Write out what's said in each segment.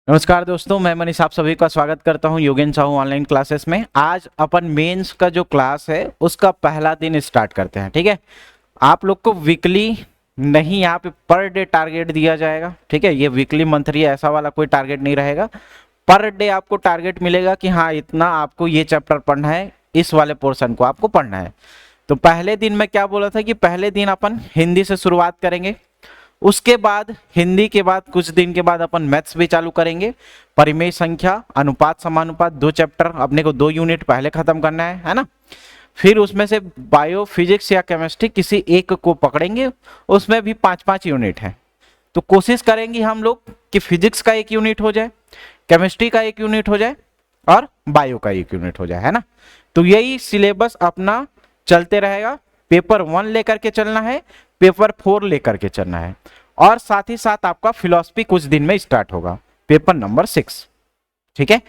नमस्कार दोस्तों, मैं मनीष आप सभी का स्वागत करता हूं योगेन साहू ऑनलाइन क्लासेस में। आज अपन मेंस का जो क्लास है उसका पहला दिन स्टार्ट करते हैं। ठीक है, आप लोग को वीकली नहीं, यहाँ पे पर डे टारगेट दिया जाएगा। ठीक है, ये वीकली मंथली ऐसा वाला कोई टारगेट नहीं रहेगा। पर डे आपको टारगेट मिलेगा कि हाँ इतना आपको ये चैप्टर पढ़ना है, इस वाले पोर्शन को आपको पढ़ना है। तो पहले दिन मैं क्या बोला था कि पहले दिन अपन हिंदी से शुरुआत करेंगे, उसके बाद हिंदी के बाद कुछ दिन के बाद अपन मैथ्स भी चालू करेंगे। परिमेय संख्या, अनुपात समानुपात, 2 चैप्टर अपने को 2 यूनिट पहले खत्म करना है ना। फिर उसमें से बायो, फिजिक्स या केमिस्ट्री किसी एक को पकड़ेंगे, उसमें भी 5-5 यूनिट है। तो कोशिश करेंगे हम लोग कि फिजिक्स का 1 यूनिट हो जाए, केमिस्ट्री का 1 यूनिट हो जाए और बायो का 1 यूनिट हो जाए, है ना। तो यही सिलेबस अपना चलते रहेगा। पेपर 1 लेकर के चलना है, पेपर 4 लेकर के चलना है, और साथ ही साथ आपका फिलॉसफी कुछ दिन में स्टार्ट होगा, पेपर नंबर 6। ठीक है,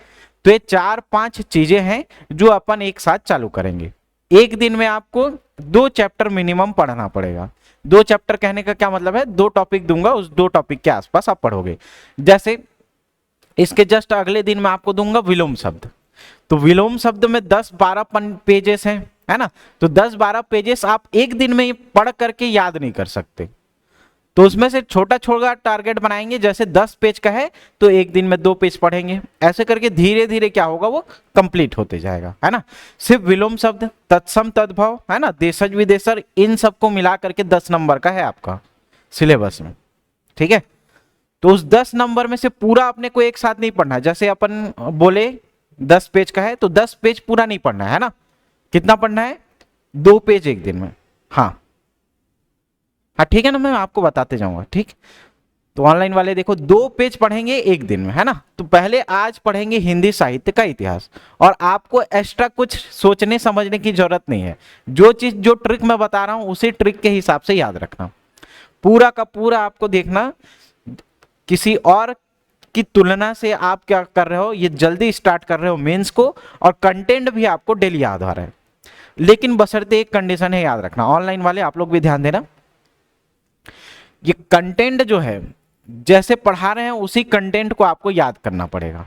तो ये 4-5 चीजें हैं जो अपन एक साथ चालू करेंगे। एक दिन में आपको 2 चैप्टर मिनिमम पढ़ना पड़ेगा। 2 चैप्टर कहने का क्या मतलब है, 2 टॉपिक दूंगा, उस 2 टॉपिक के आसपास आप पढ़ोगे। जैसे इसके जस्ट अगले दिन मैं आपको दूंगा विलोम शब्द। तो विलोम शब्द में 10-12 पेजेस हैं, है ना। तो 10-12 पेजेस आप एक दिन में पढ़ करके याद नहीं कर सकते। तो उसमें से छोटा छोटा टारगेट बनाएंगे, जैसे 10 पेज का है तो एक दिन में 2 पेज पढ़ेंगे। ऐसे करके धीरे धीरे क्या होगा, वो कंप्लीट होते जाएगा, है ना। सिर्फ विलोम शब्द, तत्सम तद्भव, है ना, देशज विदेशर, इन सबको मिला करके 10 नंबर का है आपका सिलेबस में। ठीक है, तो उस 10 नंबर में से पूरा अपने को एक साथ नहीं पढ़ना है। जैसे अपन बोले 10 पेज का है तो 10 पेज पूरा नहीं पढ़ना है ना। कितना पढ़ना है, 2 पेज एक दिन में। हाँ हाँ, ठीक है ना, मैं आपको बताते जाऊंगा। ठीक, तो ऑनलाइन वाले देखो 2 पेज पढ़ेंगे एक दिन में, है ना। तो पहले आज पढ़ेंगे हिंदी साहित्य का इतिहास, और आपको एक्स्ट्रा कुछ सोचने समझने की जरूरत नहीं है। जो चीज, जो ट्रिक मैं बता रहा हूं उसी ट्रिक के हिसाब से याद रखना। पूरा का पूरा आपको देखना, किसी और की तुलना से आप क्या कर रहे हो, ये जल्दी स्टार्ट कर रहे हो मेंस को, और कंटेंट भी आपको डेली याद आ रहा है। लेकिन बशर्ते एक कंडीशन है, याद रखना, ऑनलाइन वाले आप लोग भी ध्यान देना, ये कंटेंट जो है जैसे पढ़ा रहे हैं उसी कंटेंट को आपको याद करना पड़ेगा।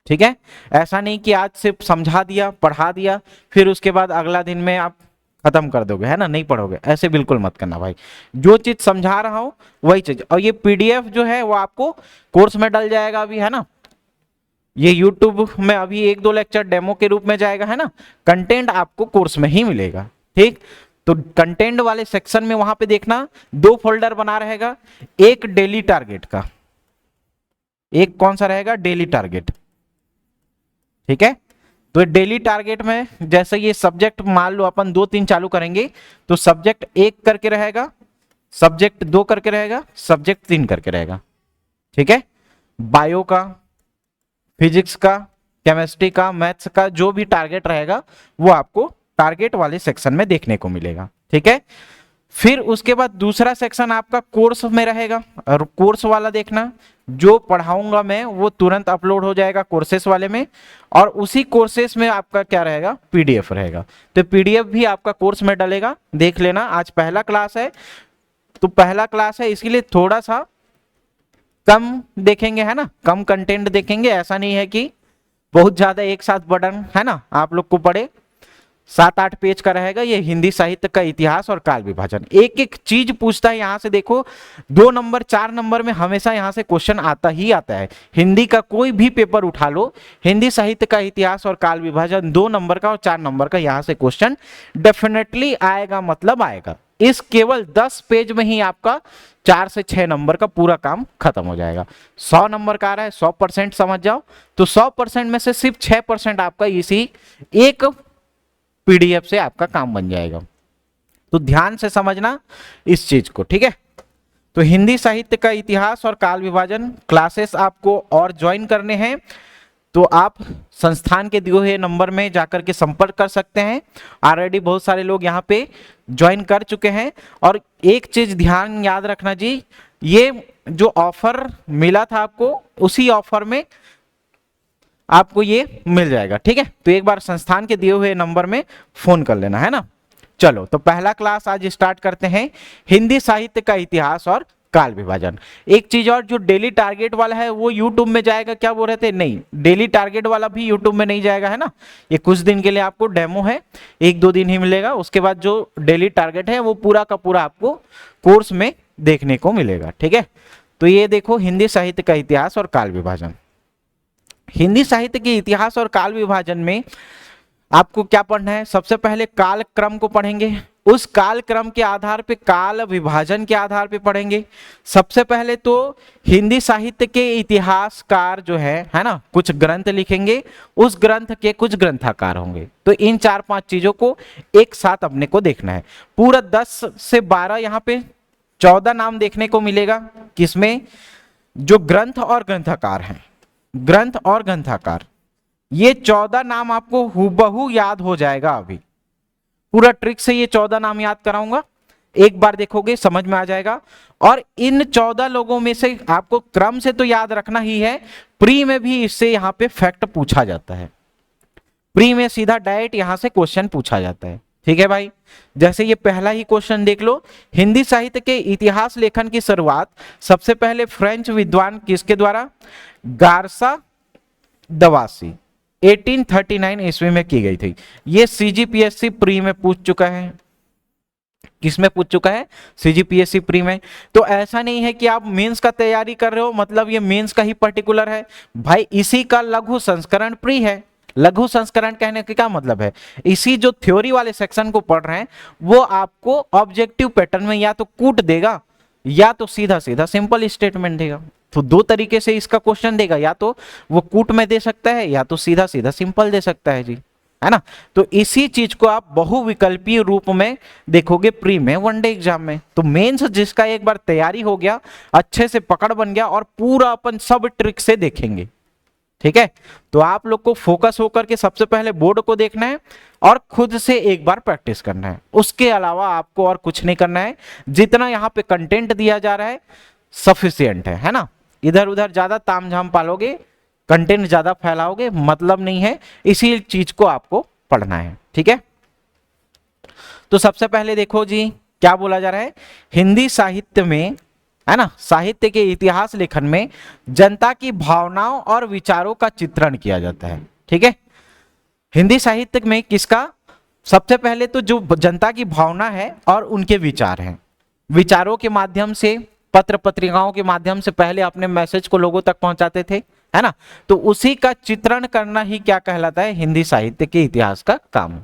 ठीक है, ऐसा नहीं कि आज सिर्फ समझा दिया, पढ़ा दिया, फिर उसके बाद अगला दिन में आप खत्म कर दोगे, है ना, नहीं पढ़ोगे। ऐसे बिल्कुल मत करना भाई। जो चीज समझा रहा हूं वही चीज, और ये पीडीएफ जो है वो आपको कोर्स में डल जाएगा अभी, है ना। ये यूट्यूब में अभी 1-2 लेक्चर डेमो के रूप में जाएगा, है ना। कंटेंट आपको कोर्स में ही मिलेगा। ठीक, तो कंटेंट वाले सेक्शन में वहां पे देखना 2 फोल्डर बना रहेगा, एक डेली टारगेट का, एक कौन सा रहेगा, डेली टारगेट। ठीक है, तो डेली टारगेट में जैसे ये सब्जेक्ट मान लो अपन 2-3 चालू करेंगे, तो सब्जेक्ट 1 करके रहेगा, सब्जेक्ट 2 करके रहेगा, सब्जेक्ट 3 करके रहेगा। ठीक है, बायो का, फिजिक्स का, केमिस्ट्री का, मैथ्स का जो भी टारगेट रहेगा वो आपको टारगेट वाले सेक्शन में देखने को मिलेगा। ठीक है, फिर उसके बाद दूसरा सेक्शन आपका कोर्स में रहेगा, और कोर्स वाला देखना, जो पढ़ाऊंगा मैं वो तुरंत अपलोड हो जाएगा कोर्सेस वाले में, और उसी कोर्सेस में आपका क्या रहेगा, पीडीएफ रहेगा। तो पीडीएफ भी आपका कोर्स में डलेगा, देख लेना। आज पहला क्लास है, तो पहला क्लास है इसलिए थोड़ा सा कम देखेंगे, है ना, कम कंटेंट देखेंगे। ऐसा नहीं है कि बहुत ज्यादा एक साथ बर्डन, है ना, आप लोग को पढ़े। 7-8 पेज का रहेगा ये हिंदी साहित्य का इतिहास और काल विभाजन। एक एक चीज पूछता है यहां से, देखो 2 नंबर 4 नंबर में हमेशा यहां से क्वेश्चन आता ही आता है। हिंदी का कोई भी पेपर उठा लो, हिंदी साहित्य का इतिहास और काल विभाजन 2 नंबर का और 4 नंबर का यहां से क्वेश्चन डेफिनेटली आएगा, मतलब आएगा। इस केवल 10 पेज में ही आपका 4 से 6 नंबर का पूरा काम खत्म हो जाएगा। 100 नंबर का आ रहा है, 100% समझ जाओ, तो 100% में से सिर्फ 6% आपका इसी एक पीडीएफ से आपका काम बन जाएगा। तो ध्यान से समझना इस चीज को। ठीक है, तो हिंदी साहित्य का इतिहास और काल विभाजन क्लासेस आपको और ज्वाइन करने हैं तो आप संस्थान के दिए हुए नंबर में जाकर के संपर्क कर सकते हैं। ऑलरेडी बहुत सारे लोग यहाँ पे ज्वाइन कर चुके हैं। और एक चीज ध्यान याद रखना जी, ये जो ऑफर मिला था आपको, उसी ऑफर में आपको ये मिल जाएगा। ठीक है, तो एक बार संस्थान के दिए हुए नंबर में फोन कर लेना, है ना। चलो, तो पहला क्लास आज स्टार्ट करते हैं, हिंदी साहित्य का इतिहास और काल विभाजन। एक चीज और, जो डेली टारगेट वाला है वो यूट्यूब में जाएगा क्या बोल रहे थे? नहीं, डेली टारगेट वाला भी यूट्यूब में नहीं जाएगा, है ना। ये कुछ दिन के लिए आपको डेमो है, 1-2 दिन ही मिलेगा। उसके बाद जो डेली टारगेट है वो पूरा का पूरा आपको कोर्स में देखने को मिलेगा, ठीक है। तो ये देखो, हिंदी साहित्य का इतिहास और काल विभाजन। हिंदी साहित्य के इतिहास और काल विभाजन में आपको क्या पढ़ना है? सबसे पहले काल क्रम को पढ़ेंगे, उस काल क्रम के आधार पे काल विभाजन के आधार पे पढ़ेंगे। सबसे पहले तो हिंदी साहित्य के इतिहासकार जो है ना, कुछ ग्रंथ लिखेंगे, उस ग्रंथ के कुछ ग्रंथकार होंगे। तो इन 4-5 चीजों को एक साथ अपने को देखना है। पूरा 10 से 12, यहाँ पे 14 नाम देखने को मिलेगा, किसमें? जो ग्रंथ और ग्रंथकार हैं, ग्रंथ और ग्रंथकार, ये 14 नाम आपको हूबहू याद हो जाएगा। अभी पूरा ट्रिक से ये 14 नाम याद कराऊंगा, एक बार देखोगे समझ में आ जाएगा। और इन 14 लोगों में से आपको क्रम से तो याद रखना ही है, प्री में भी इससे यहां पे फैक्ट पूछा जाता है। प्री में सीधा डायरेक्ट यहां से क्वेश्चन पूछा जाता है, ठीक है भाई। जैसे ये पहला ही क्वेश्चन देख लो, हिंदी साहित्य के इतिहास लेखन की शुरुआत सबसे पहले फ्रेंच विद्वान किसके द्वारा? गार्सा दवासी 1839 ईस्वी में की गई थी। ये सीजीपीएससी प्री में पूछ चुका है। किसमें पूछ चुका है? सीजीपीएससी प्री में। तो ऐसा नहीं है कि आप मेंस का तैयारी कर रहे हो मतलब ये मेंस का ही पर्टिकुलर है भाई, इसी का लघु संस्करण प्री है। लघु संस्करण कहने का क्या मतलब है? इसी जो थ्योरी वाले सेक्शन को पढ़ रहे हैं वो आपको ऑब्जेक्टिव पैटर्न में या तो कूट देगा या तो सीधा सीधा सिंपल स्टेटमेंट देगा। तो 2 तरीके से इसका क्वेश्चन देगा, या तो वो कूट में दे सकता है या तो सीधा सीधा सिंपल दे सकता है जी, है ना। तो इसी चीज को आप बहुविकल्पीय रूप में देखोगे प्री में, वनडे एग्जाम में। तो मेंस जिसका एक बार तैयारी हो गया, अच्छे से पकड़ बन गया, और पूरा अपन सब ट्रिक से देखेंगे, ठीक है। तो आप लोग को फोकस होकर के सबसे पहले बोर्ड को देखना है और खुद से एक बार प्रैक्टिस करना है। उसके अलावा आपको और कुछ नहीं करना है। जितना यहाँ पे कंटेंट दिया जा रहा है सफिशिएंट है ना। इधर उधर ज्यादा तामझाम पालोगे, कंटेंट ज्यादा फैलाओगे, मतलब नहीं है। इसी चीज को आपको पढ़ना है, ठीक है। तो सबसे पहले देखो जी, क्या बोला जा रहा है? हिंदी साहित्य में, है ना, साहित्य के इतिहास लेखन में जनता की भावनाओं और विचारों का चित्रण किया जाता है, ठीक है। हिंदी साहित्य में किसका? सबसे पहले तो जो जनता की भावना है और उनके विचार हैं, विचारों के माध्यम से, पत्र पत्रिकाओं के माध्यम से पहले अपने मैसेज को लोगों तक पहुंचाते थे, है ना। तो उसी का चित्रण करना ही क्या कहलाता है? हिंदी साहित्य के इतिहास का काम।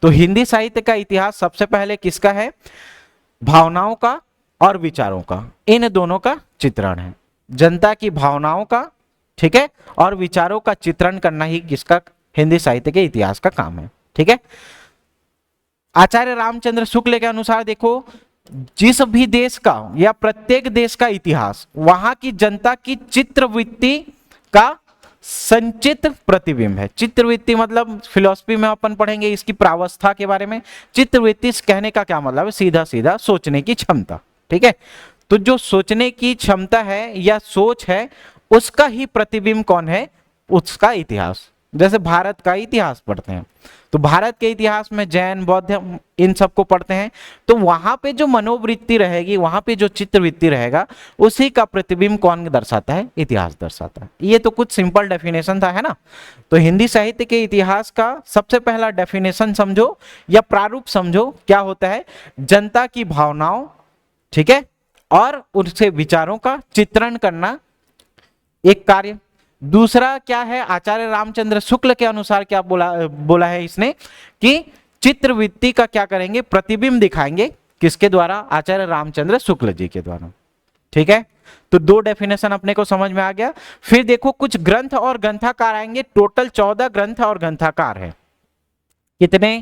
तो हिंदी साहित्य का इतिहास सबसे पहले किसका है? भावनाओं का और विचारों का, इन दोनों का चित्रण है। जनता की भावनाओं का, ठीक है, और विचारों का चित्रण करना ही किसका? हिंदी साहित्य के इतिहास का काम है, ठीक है। आचार्य रामचंद्र शुक्ल के अनुसार देखो, जिस भी देश का या प्रत्येक देश का इतिहास वहां की जनता की चित्रवृत्ति का संचित प्रतिबिंब है। चित्रवृत्ति मतलब फिलॉसफी में अपन पढ़ेंगे इसकी प्रावस्था के बारे में। चित्रवृत्ति कहने का क्या मतलब है? सीधा सीधा सोचने की क्षमता, ठीक है। तो जो सोचने की क्षमता है या सोच है, उसका ही प्रतिबिंब कौन है? उसका इतिहास। जैसे भारत का इतिहास पढ़ते हैं तो भारत के इतिहास में जैन, बौद्ध, इन सबको पढ़ते हैं, तो वहां पे जो मनोवृत्ति रहेगी, वहां पे जो चित्रवृत्ति रहेगा, उसी का प्रतिबिंब कौन दर्शाता है? इतिहास दर्शाता है। ये तो कुछ सिंपल डेफिनेशन था, है ना। तो हिंदी साहित्य के इतिहास का सबसे पहला डेफिनेशन समझो या प्रारूप समझो, क्या होता है? जनता की भावनाओं, ठीक है, और उनसे विचारों का चित्रण करना एक कार्य। दूसरा क्या है? आचार्य रामचंद्र शुक्ल के अनुसार क्या बोला है इसने कि चित्रवृत्ति का क्या करेंगे? प्रतिबिंब दिखाएंगे। किसके द्वारा? आचार्य रामचंद्र शुक्ल जी के द्वारा, ठीक है। तो 2 डेफिनेशन अपने को समझ में आ गया। फिर देखो कुछ ग्रंथ और ग्रंथकार आएंगे। टोटल 14 ग्रंथ और ग्रंथकार है। कितने?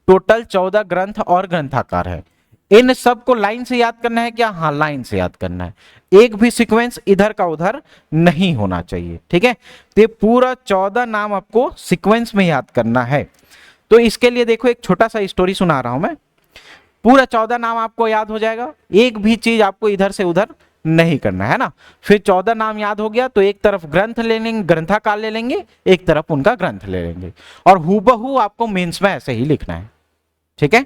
टोटल 14 ग्रंथ और ग्रंथकार है। इन सब को लाइन से याद करना है क्या? हाँ, लाइन से याद करना है। एक भी सीक्वेंस इधर का उधर नहीं होना चाहिए, ठीक है। तो ये पूरा 14 नाम आपको सीक्वेंस में याद करना है। तो इसके लिए देखो एक छोटा सा स्टोरी सुना रहा हूं मैं। पूरा 14 नाम आपको याद हो जाएगा, एक भी चीज आपको इधर से उधर नहीं करना है ना। फिर 14 नाम याद हो गया तो एक तरफ ग्रंथ ले लेंगे, ग्रंथकार ले लेंगे, एक तरफ उनका ग्रंथ ले लेंगे, और हूबहू आपको मेंस में ऐसे ही लिखना है, ठीक है।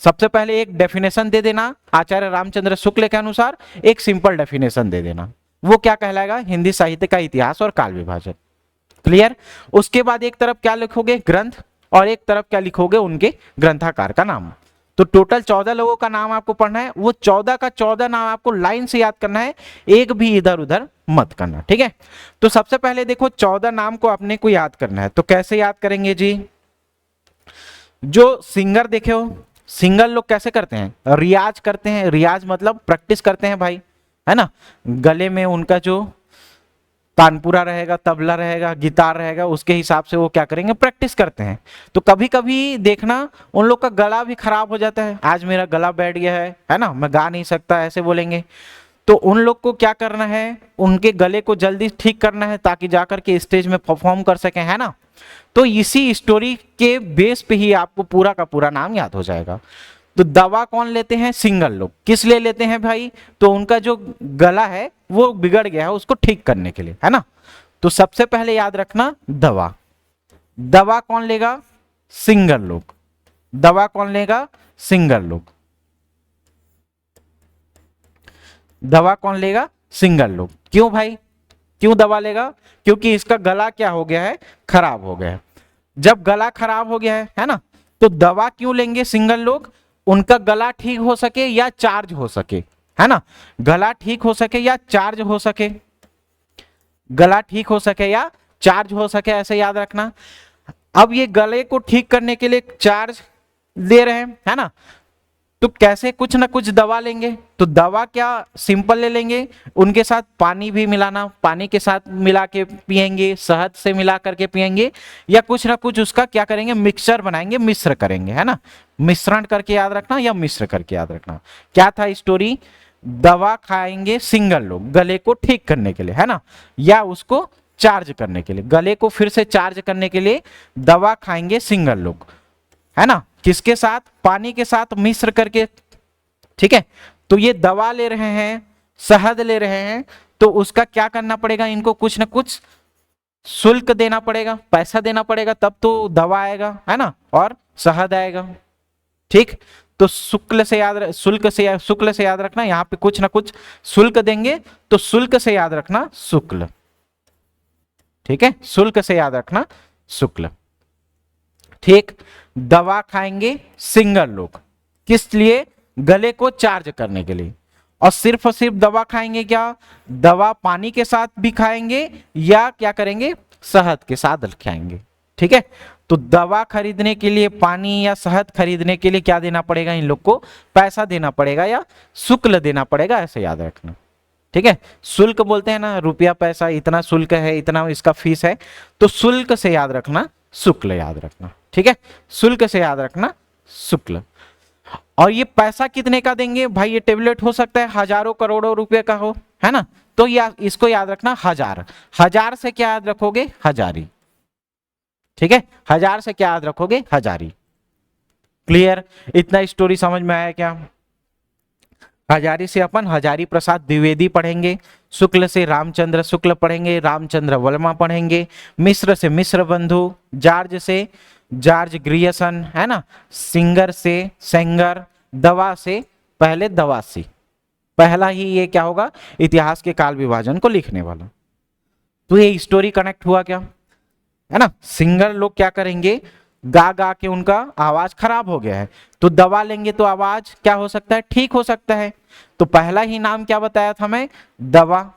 सबसे पहले एक डेफिनेशन दे देना आचार्य रामचंद्र शुक्ल के अनुसार, एक सिंपल डेफिनेशन दे देना, वो क्या कहलाएगा, हिंदी साहित्य का इतिहास और काल विभाजन। क्लियर। उसके बाद एक तरफ क्या लिखोगे, ग्रंथ, और एक तरफ क्या लिखोगे, उनके ग्रंथाकार का नाम। तो टोटल 14 लोगों का नाम आपको पढ़ना है, वो 14 का 14 नाम आपको लाइन से याद करना है, एक भी इधर उधर मत करना, ठीक है। तो सबसे पहले देखो 14 नाम को अपने को याद करना है, तो कैसे याद करेंगे जी। जो सिंगर देखे हो, सिंगर लोग कैसे करते हैं, रियाज करते हैं, रियाज मतलब प्रैक्टिस करते हैं भाई, है ना। गले में उनका जो तानपुरा रहेगा, तबला रहेगा, गिटार रहेगा, उसके हिसाब से वो क्या करेंगे, प्रैक्टिस करते हैं। तो कभी कभी देखना उन लोग का गला भी खराब हो जाता है, आज मेरा गला बैठ गया है ना, मैं गा नहीं सकता, ऐसे बोलेंगे। तो उन लोग को क्या करना है, उनके गले को जल्दी ठीक करना है ताकि जाकर के स्टेज में परफॉर्म कर सकें, है ना। तो इसी स्टोरी के बेस पे ही आपको पूरा का पूरा नाम याद हो जाएगा। तो दवा कौन लेते हैं, सिंगर लोग। किस लिए लेते हैं भाई, तो उनका जो गला है वो बिगड़ गया है, उसको ठीक करने के लिए, है ना। तो सबसे पहले याद रखना दवा। दवा कौन लेगा, सिंगर लोग। दवा कौन लेगा, सिंगर लोग। दवा कौन लेगा, सिंगर लोग। क्यों भाई, क्यों दवा लेगा, क्योंकि इसका गला क्या हो गया है, खराब हो गया है। जब गला खराब हो गया है ना, तो दवा क्यों लेंगे सिंगर लोग, उनका गला ठीक हो सके या चार्ज हो सके, है ना। गला ठीक हो सके या चार्ज हो सके, गला ठीक हो सके या चार्ज हो सके, ऐसे याद रखना। अब ये गले को ठीक करने के लिए चार्ज दे रहे हैं, है ना, तो कैसे, कुछ ना कुछ दवा लेंगे। तो दवा क्या सिंपल ले लेंगे, उनके साथ पानी भी मिलाना, पानी के साथ मिला के पिएंगे, शहद से मिला करके पिएंगे, या कुछ ना कुछ उसका क्या करेंगे, मिक्सचर बनाएंगे, मिश्र करेंगे, है ना। मिश्रण करके याद रखना या मिश्र करके याद रखना। क्या था स्टोरी, दवा खाएंगे सिंगर लोग गले को ठीक करने के लिए, है ना, या उसको चार्ज करने के लिए, गले को फिर से चार्ज करने के लिए दवा खाएंगे सिंगर लोग, है ना। किसके साथ, पानी के साथ मिश्र करके, ठीक है। तो ये दवा ले रहे हैं, शहद ले रहे हैं, तो उसका क्या करना पड़ेगा, इनको कुछ ना कुछ शुल्क देना पड़ेगा, पैसा देना पड़ेगा, तब तो दवा आएगा, है ना, और शहद आएगा, ठीक। तो शुक्ल से याद, शुल्क से, शुक्ल से याद रखना, यहां पे कुछ ना कुछ शुल्क देंगे, तो शुल्क से याद रखना शुक्ल, ठीक है, शुल्क से याद रखना शुक्ल, ठीक। दवा खाएंगे सिंगर लोग, किस लिए, गले को चार्ज करने के लिए। और सिर्फ दवा खाएंगे क्या, दवा पानी के साथ भी खाएंगे या क्या करेंगे, शहद के साथ खाएंगे, ठीक है। तो दवा खरीदने के लिए, पानी या शहद खरीदने के लिए क्या देना पड़ेगा, इन लोग को पैसा देना पड़ेगा या शुल्क देना पड़ेगा, ऐसे याद रखना, ठीक है। शुल्क बोलते हैं ना, रुपया पैसा, इतना शुल्क है, इतना इसका फीस है, तो शुल्क से याद रखना शुक्ल याद रखना, ठीक है। शुल्क से याद रखना शुक्ल। और ये पैसा कितने का देंगे भाई, ये टेबलेट हो सकता है हजारों करोड़ों रुपए का हो, है ना, तो इसको याद रखना हजार। हजार से क्या याद रखोगे, हजारी, ठीक है। हजार से क्या याद रखोगे, हजारी। क्लियर, इतना स्टोरी समझ में आया क्या। हजारी से अपन हजारी प्रसाद द्विवेदी पढ़ेंगे, शुक्ल से रामचंद्र शुक्ल पढ़ेंगे, रामचंद्र वर्मा पढ़ेंगे, मिश्र से मिश्र बंधु, जार्ज से जॉर्ज ग्रियर्सन, है ना, सिंगर से सेंगर, दवा से पहले दवासी। पहला ही ये क्या होगा, इतिहास के काल विभाजन को लिखने वाला। तो ये स्टोरी कनेक्ट हुआ क्या, है ना। सिंगर लोग क्या करेंगे, गा गा के उनका आवाज खराब हो गया है, तो दवा लेंगे तो आवाज क्या हो सकता है, ठीक हो सकता है। तो पहला ही नाम क्या बताया था मैं, दवा।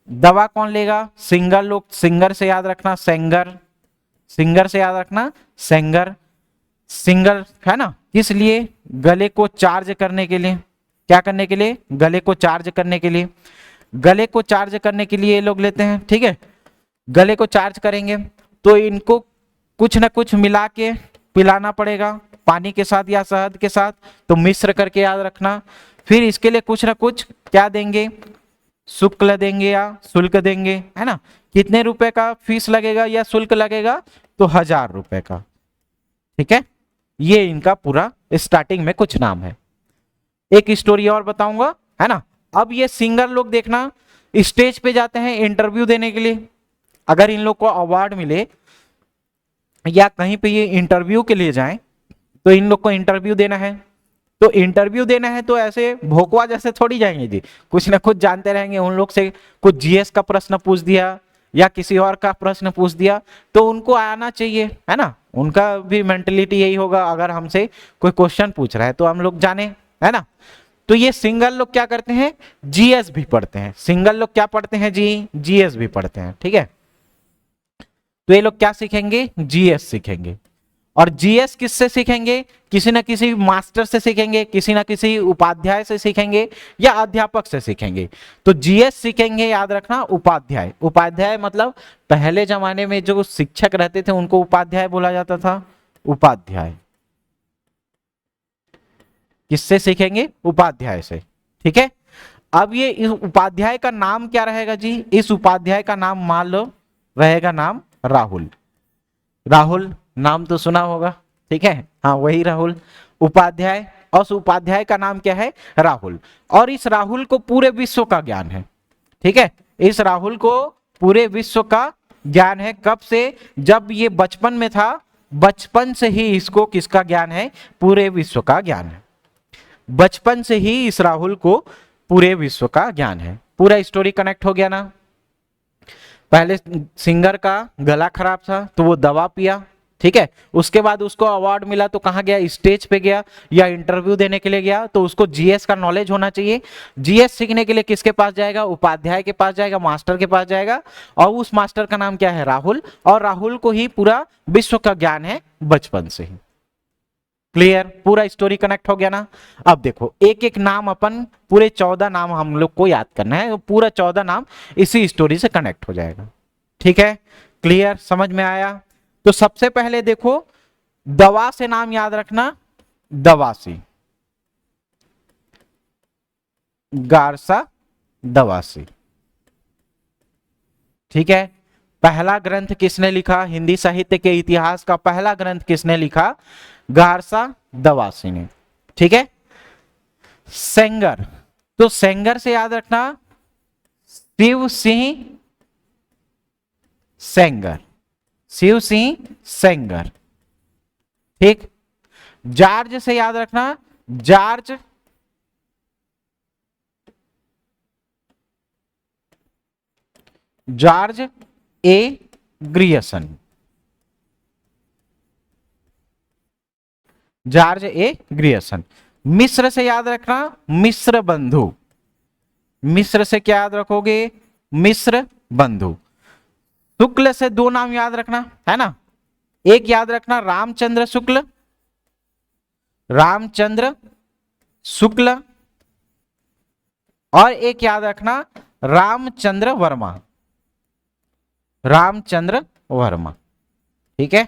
दवा कौन लेगा, सिंगर लोग। सिंगर से याद रखना सेंगर, सिंगर से याद रखना सेंगर। सिंगर, है ना, किस लिए, गले को चार्ज करने के लिए। क्या करने के लिए, गले को चार्ज करने के लिए। गले को चार्ज करने के लिए ये लोग लेते हैं, ठीक है। गले को चार्ज करेंगे तो इनको कुछ ना कुछ मिला के पिलाना पड़ेगा, पानी के साथ या शहद के साथ, तो मिश्र करके याद रखना। फिर इसके लिए कुछ ना कुछ क्या देंगे, शुक्ल देंगे या शुल्क देंगे, है ना। कितने रुपए का फीस लगेगा या शुल्क लगेगा, तो 1000 रुपए का, ठीक है। ये इनका पूरा स्टार्टिंग में कुछ नाम है। एक स्टोरी और बताऊंगा, है ना। अब ये सिंगर लोग देखना स्टेज पे जाते हैं इंटरव्यू देने के लिए। अगर इन लोग को अवार्ड मिले या कहीं पे ये इंटरव्यू के लिए जाएं, तो इन लोग को इंटरव्यू देना है, तो इंटरव्यू देना है तो ऐसे भोकवा जैसे थोड़ी जाएंगे जी, कुछ ना कुछ जानते रहेंगे। उन लोग से कुछ जीएस का प्रश्न पूछ दिया या किसी और का प्रश्न पूछ दिया तो उनको आना चाहिए, है ना। उनका भी मेंटेलिटी यही होगा, अगर हमसे कोई क्वेश्चन पूछ रहा है तो हम लोग जाने, है ना। तो ये सिंगल लोग क्या करते हैं, जीएस भी पढ़ते हैं। सिंगल लोग क्या पढ़ते हैं जी, जीएस भी पढ़ते हैं, ठीक है। तो ये लोग क्या सीखेंगे, जीएस सीखेंगे। और जीएस किससे सीखेंगे, किसी ना किसी मास्टर से सीखेंगे, किसी ना किसी उपाध्याय से सीखेंगे या अध्यापक से सीखेंगे। तो जीएस सीखेंगे, याद रखना, उपाध्याय। उपाध्याय मतलब पहले जमाने में जो शिक्षक रहते थे उनको उपाध्याय बोला जाता था, उपाध्याय। किससे सीखेंगे, उपाध्याय से, ठीक है। अब ये इस उपाध्याय का नाम क्या रहेगा जी, इस उपाध्याय का नाम मान लो रहेगा नाम राहुल। राहुल नाम तो सुना होगा, ठीक है, हाँ वही राहुल उपाध्याय। और उस उपाध्याय का नाम क्या है, राहुल। और इस राहुल को पूरे विश्व का ज्ञान है, ठीक है। इस राहुल को पूरे विश्व का ज्ञान है। कब से, जब ये बचपन में था, बचपन से ही इसको किसका ज्ञान है, पूरे विश्व का ज्ञान है। बचपन से ही इस राहुल को पूरे विश्व का ज्ञान है। पूरा स्टोरी कनेक्ट हो गया ना। पहले सिंगर का गला खराब था तो वो दवा पिया, ठीक है। उसके बाद उसको अवार्ड मिला तो कहाँ गया, स्टेज पे गया या इंटरव्यू देने के लिए गया। तो उसको जीएस का नॉलेज होना चाहिए। जीएस सीखने के लिए किसके पास जाएगा, उपाध्याय के पास जाएगा, मास्टर के पास जाएगा। और उस मास्टर का नाम क्या है, राहुल। और राहुल को ही पूरा विश्व का ज्ञान है बचपन से ही। क्लियर, पूरा स्टोरी कनेक्ट हो गया ना। अब देखो एक एक नाम अपन, पूरे 14 नाम हम लोग को याद करना है। पूरा 14 नाम इसी स्टोरी से कनेक्ट हो जाएगा, ठीक है। क्लियर, समझ में आया। तो सबसे पहले देखो, दवा से नाम याद रखना, दवासी, गारसा दवासी, ठीक है। पहला ग्रंथ किसने लिखा, हिंदी साहित्य के इतिहास का पहला ग्रंथ किसने लिखा, गारसा दवासी ने, ठीक है। सेंगर, तो सेंगर से याद रखना शिव सिंह सेंगर, शिव सिंह सेंगर, ठीक। जॉर्ज से याद रखना George George A Grierson, George A Grierson. मिस्र से याद रखना मिस्र बंधु, मिस्र से क्या याद रखोगे, मिस्र बंधु। शुक्ल से दो नाम याद रखना, है ना। एक याद रखना रामचंद्र शुक्ल, रामचंद्र शुक्ल। और एक याद रखना रामचंद्र वर्मा, रामचंद्र वर्मा, ठीक है।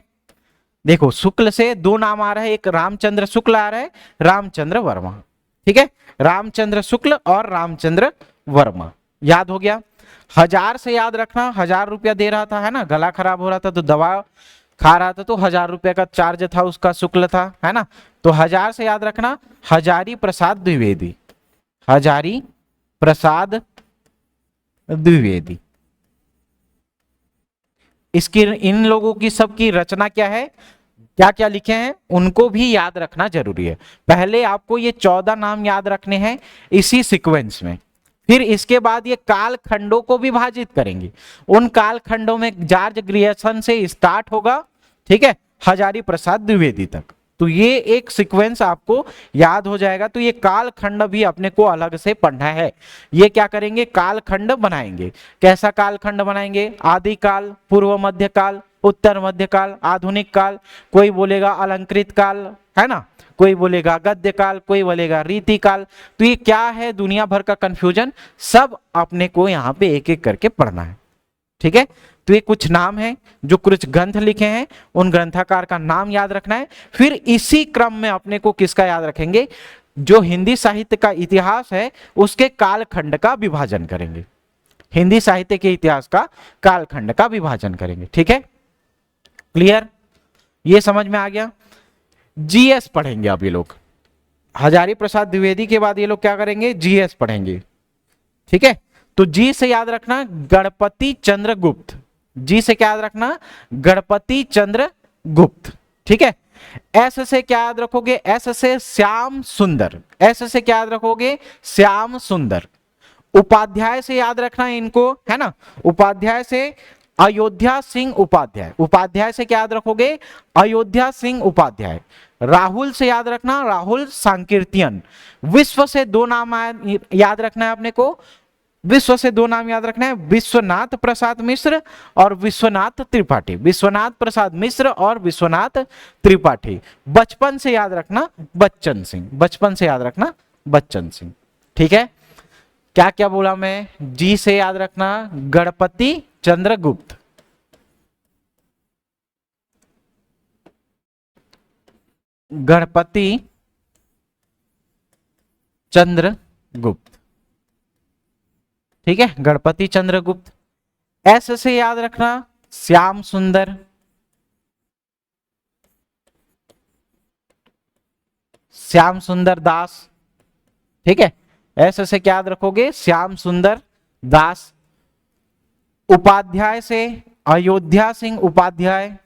देखो शुक्ल से दो नाम आ रहा है, एक रामचंद्र शुक्ल आ रहा है, रामचंद्र वर्मा, ठीक है। रामचंद्र शुक्ल और रामचंद्र वर्मा, याद हो गया। हजार से याद रखना, 1000 रुपया दे रहा था, है ना, गला खराब हो रहा था तो दवा खा रहा था तो 1000 रुपया का चार्ज था उसका, शुक्ल था, है ना। तो 1000 से याद रखना हजारी प्रसाद द्विवेदी, हजारी प्रसाद द्विवेदी। इसकी, इन लोगों की सबकी रचना क्या है, क्या क्या लिखे हैं, उनको भी याद रखना जरूरी है। पहले आपको ये 14 नाम याद रखने हैं इसी सीक्वेंस में। फिर इसके बाद ये काल खंडों को विभाजित करेंगे। उन काल खंडों में जॉर्ज ग्रियर्सन से स्टार्ट होगा, ठीक है, हजारी प्रसाद द्विवेदी तक। तो ये एक सीक्वेंस आपको याद हो जाएगा। तो ये काल खंड भी अपने को अलग से पढ़ना है। ये क्या करेंगे, काल खंड बनाएंगे। कैसा काल खंड बनाएंगे, आदि काल, पूर्व मध्य काल, उत्तर मध्य काल, आधुनिक काल, कोई बोलेगा अलंकृत काल, है ना, कोई बोलेगा गद्य काल, कोई बोलेगा रीति काल। तो ये क्या है, दुनिया भर का कंफ्यूजन, सब अपने को यहाँ पे एक एक करके पढ़ना है, ठीक है। तो ये कुछ नाम है जो कुछ ग्रंथ लिखे हैं, उन ग्रंथकार का नाम याद रखना है। फिर इसी क्रम में अपने को किसका याद रखेंगे, जो हिंदी साहित्य का इतिहास है उसके कालखंड का विभाजन करेंगे। हिंदी साहित्य के इतिहास का कालखंड का विभाजन करेंगे, ठीक है। क्लियर, ये समझ में आ गया। जीएस पढ़ेंगे अब ये लोग, हजारी प्रसाद द्विवेदी के बाद ये लोग क्या करेंगे, जीएस पढ़ेंगे, ठीक है। तो जी से याद रखना गणपति चंद्र गुप्त, जी से क्या याद रखना, गणपति चंद्र गुप्त, ठीक है। एस से क्या याद रखोगे? एस से श्याम सुंदर। एस से क्या याद रखोगे? श्याम सुंदर। उपाध्याय से याद रखना इनको, है ना। उपाध्याय से अयोध्या सिंह उपाध्याय। उपाध्याय से क्या याद रखोगे? अयोध्या सिंह उपाध्याय। राहुल से याद रखना राहुल सांकीर्तियन। विश्व से दो नाम याद रखना है अपने को। विश्व से दो नाम याद रखना है, विश्वनाथ प्रसाद मिश्र और विश्वनाथ त्रिपाठी। विश्वनाथ प्रसाद मिश्र और विश्वनाथ त्रिपाठी। बचपन से याद रखना बच्चन सिंह। बचपन से याद रखना बच्चन सिंह। ठीक है, क्या क्या बोला मैं? जी से याद रखना गणपति चंद्रगुप्त। गणपति चंद्रगुप्त। ठीक है, गणपति चंद्रगुप्त। एस से याद रखना श्याम सुंदर। श्याम सुंदर दास। ठीक है, एस से क्या याद रखोगे? श्याम सुंदर दास। उपाध्याय से अयोध्या सिंह उपाध्याय।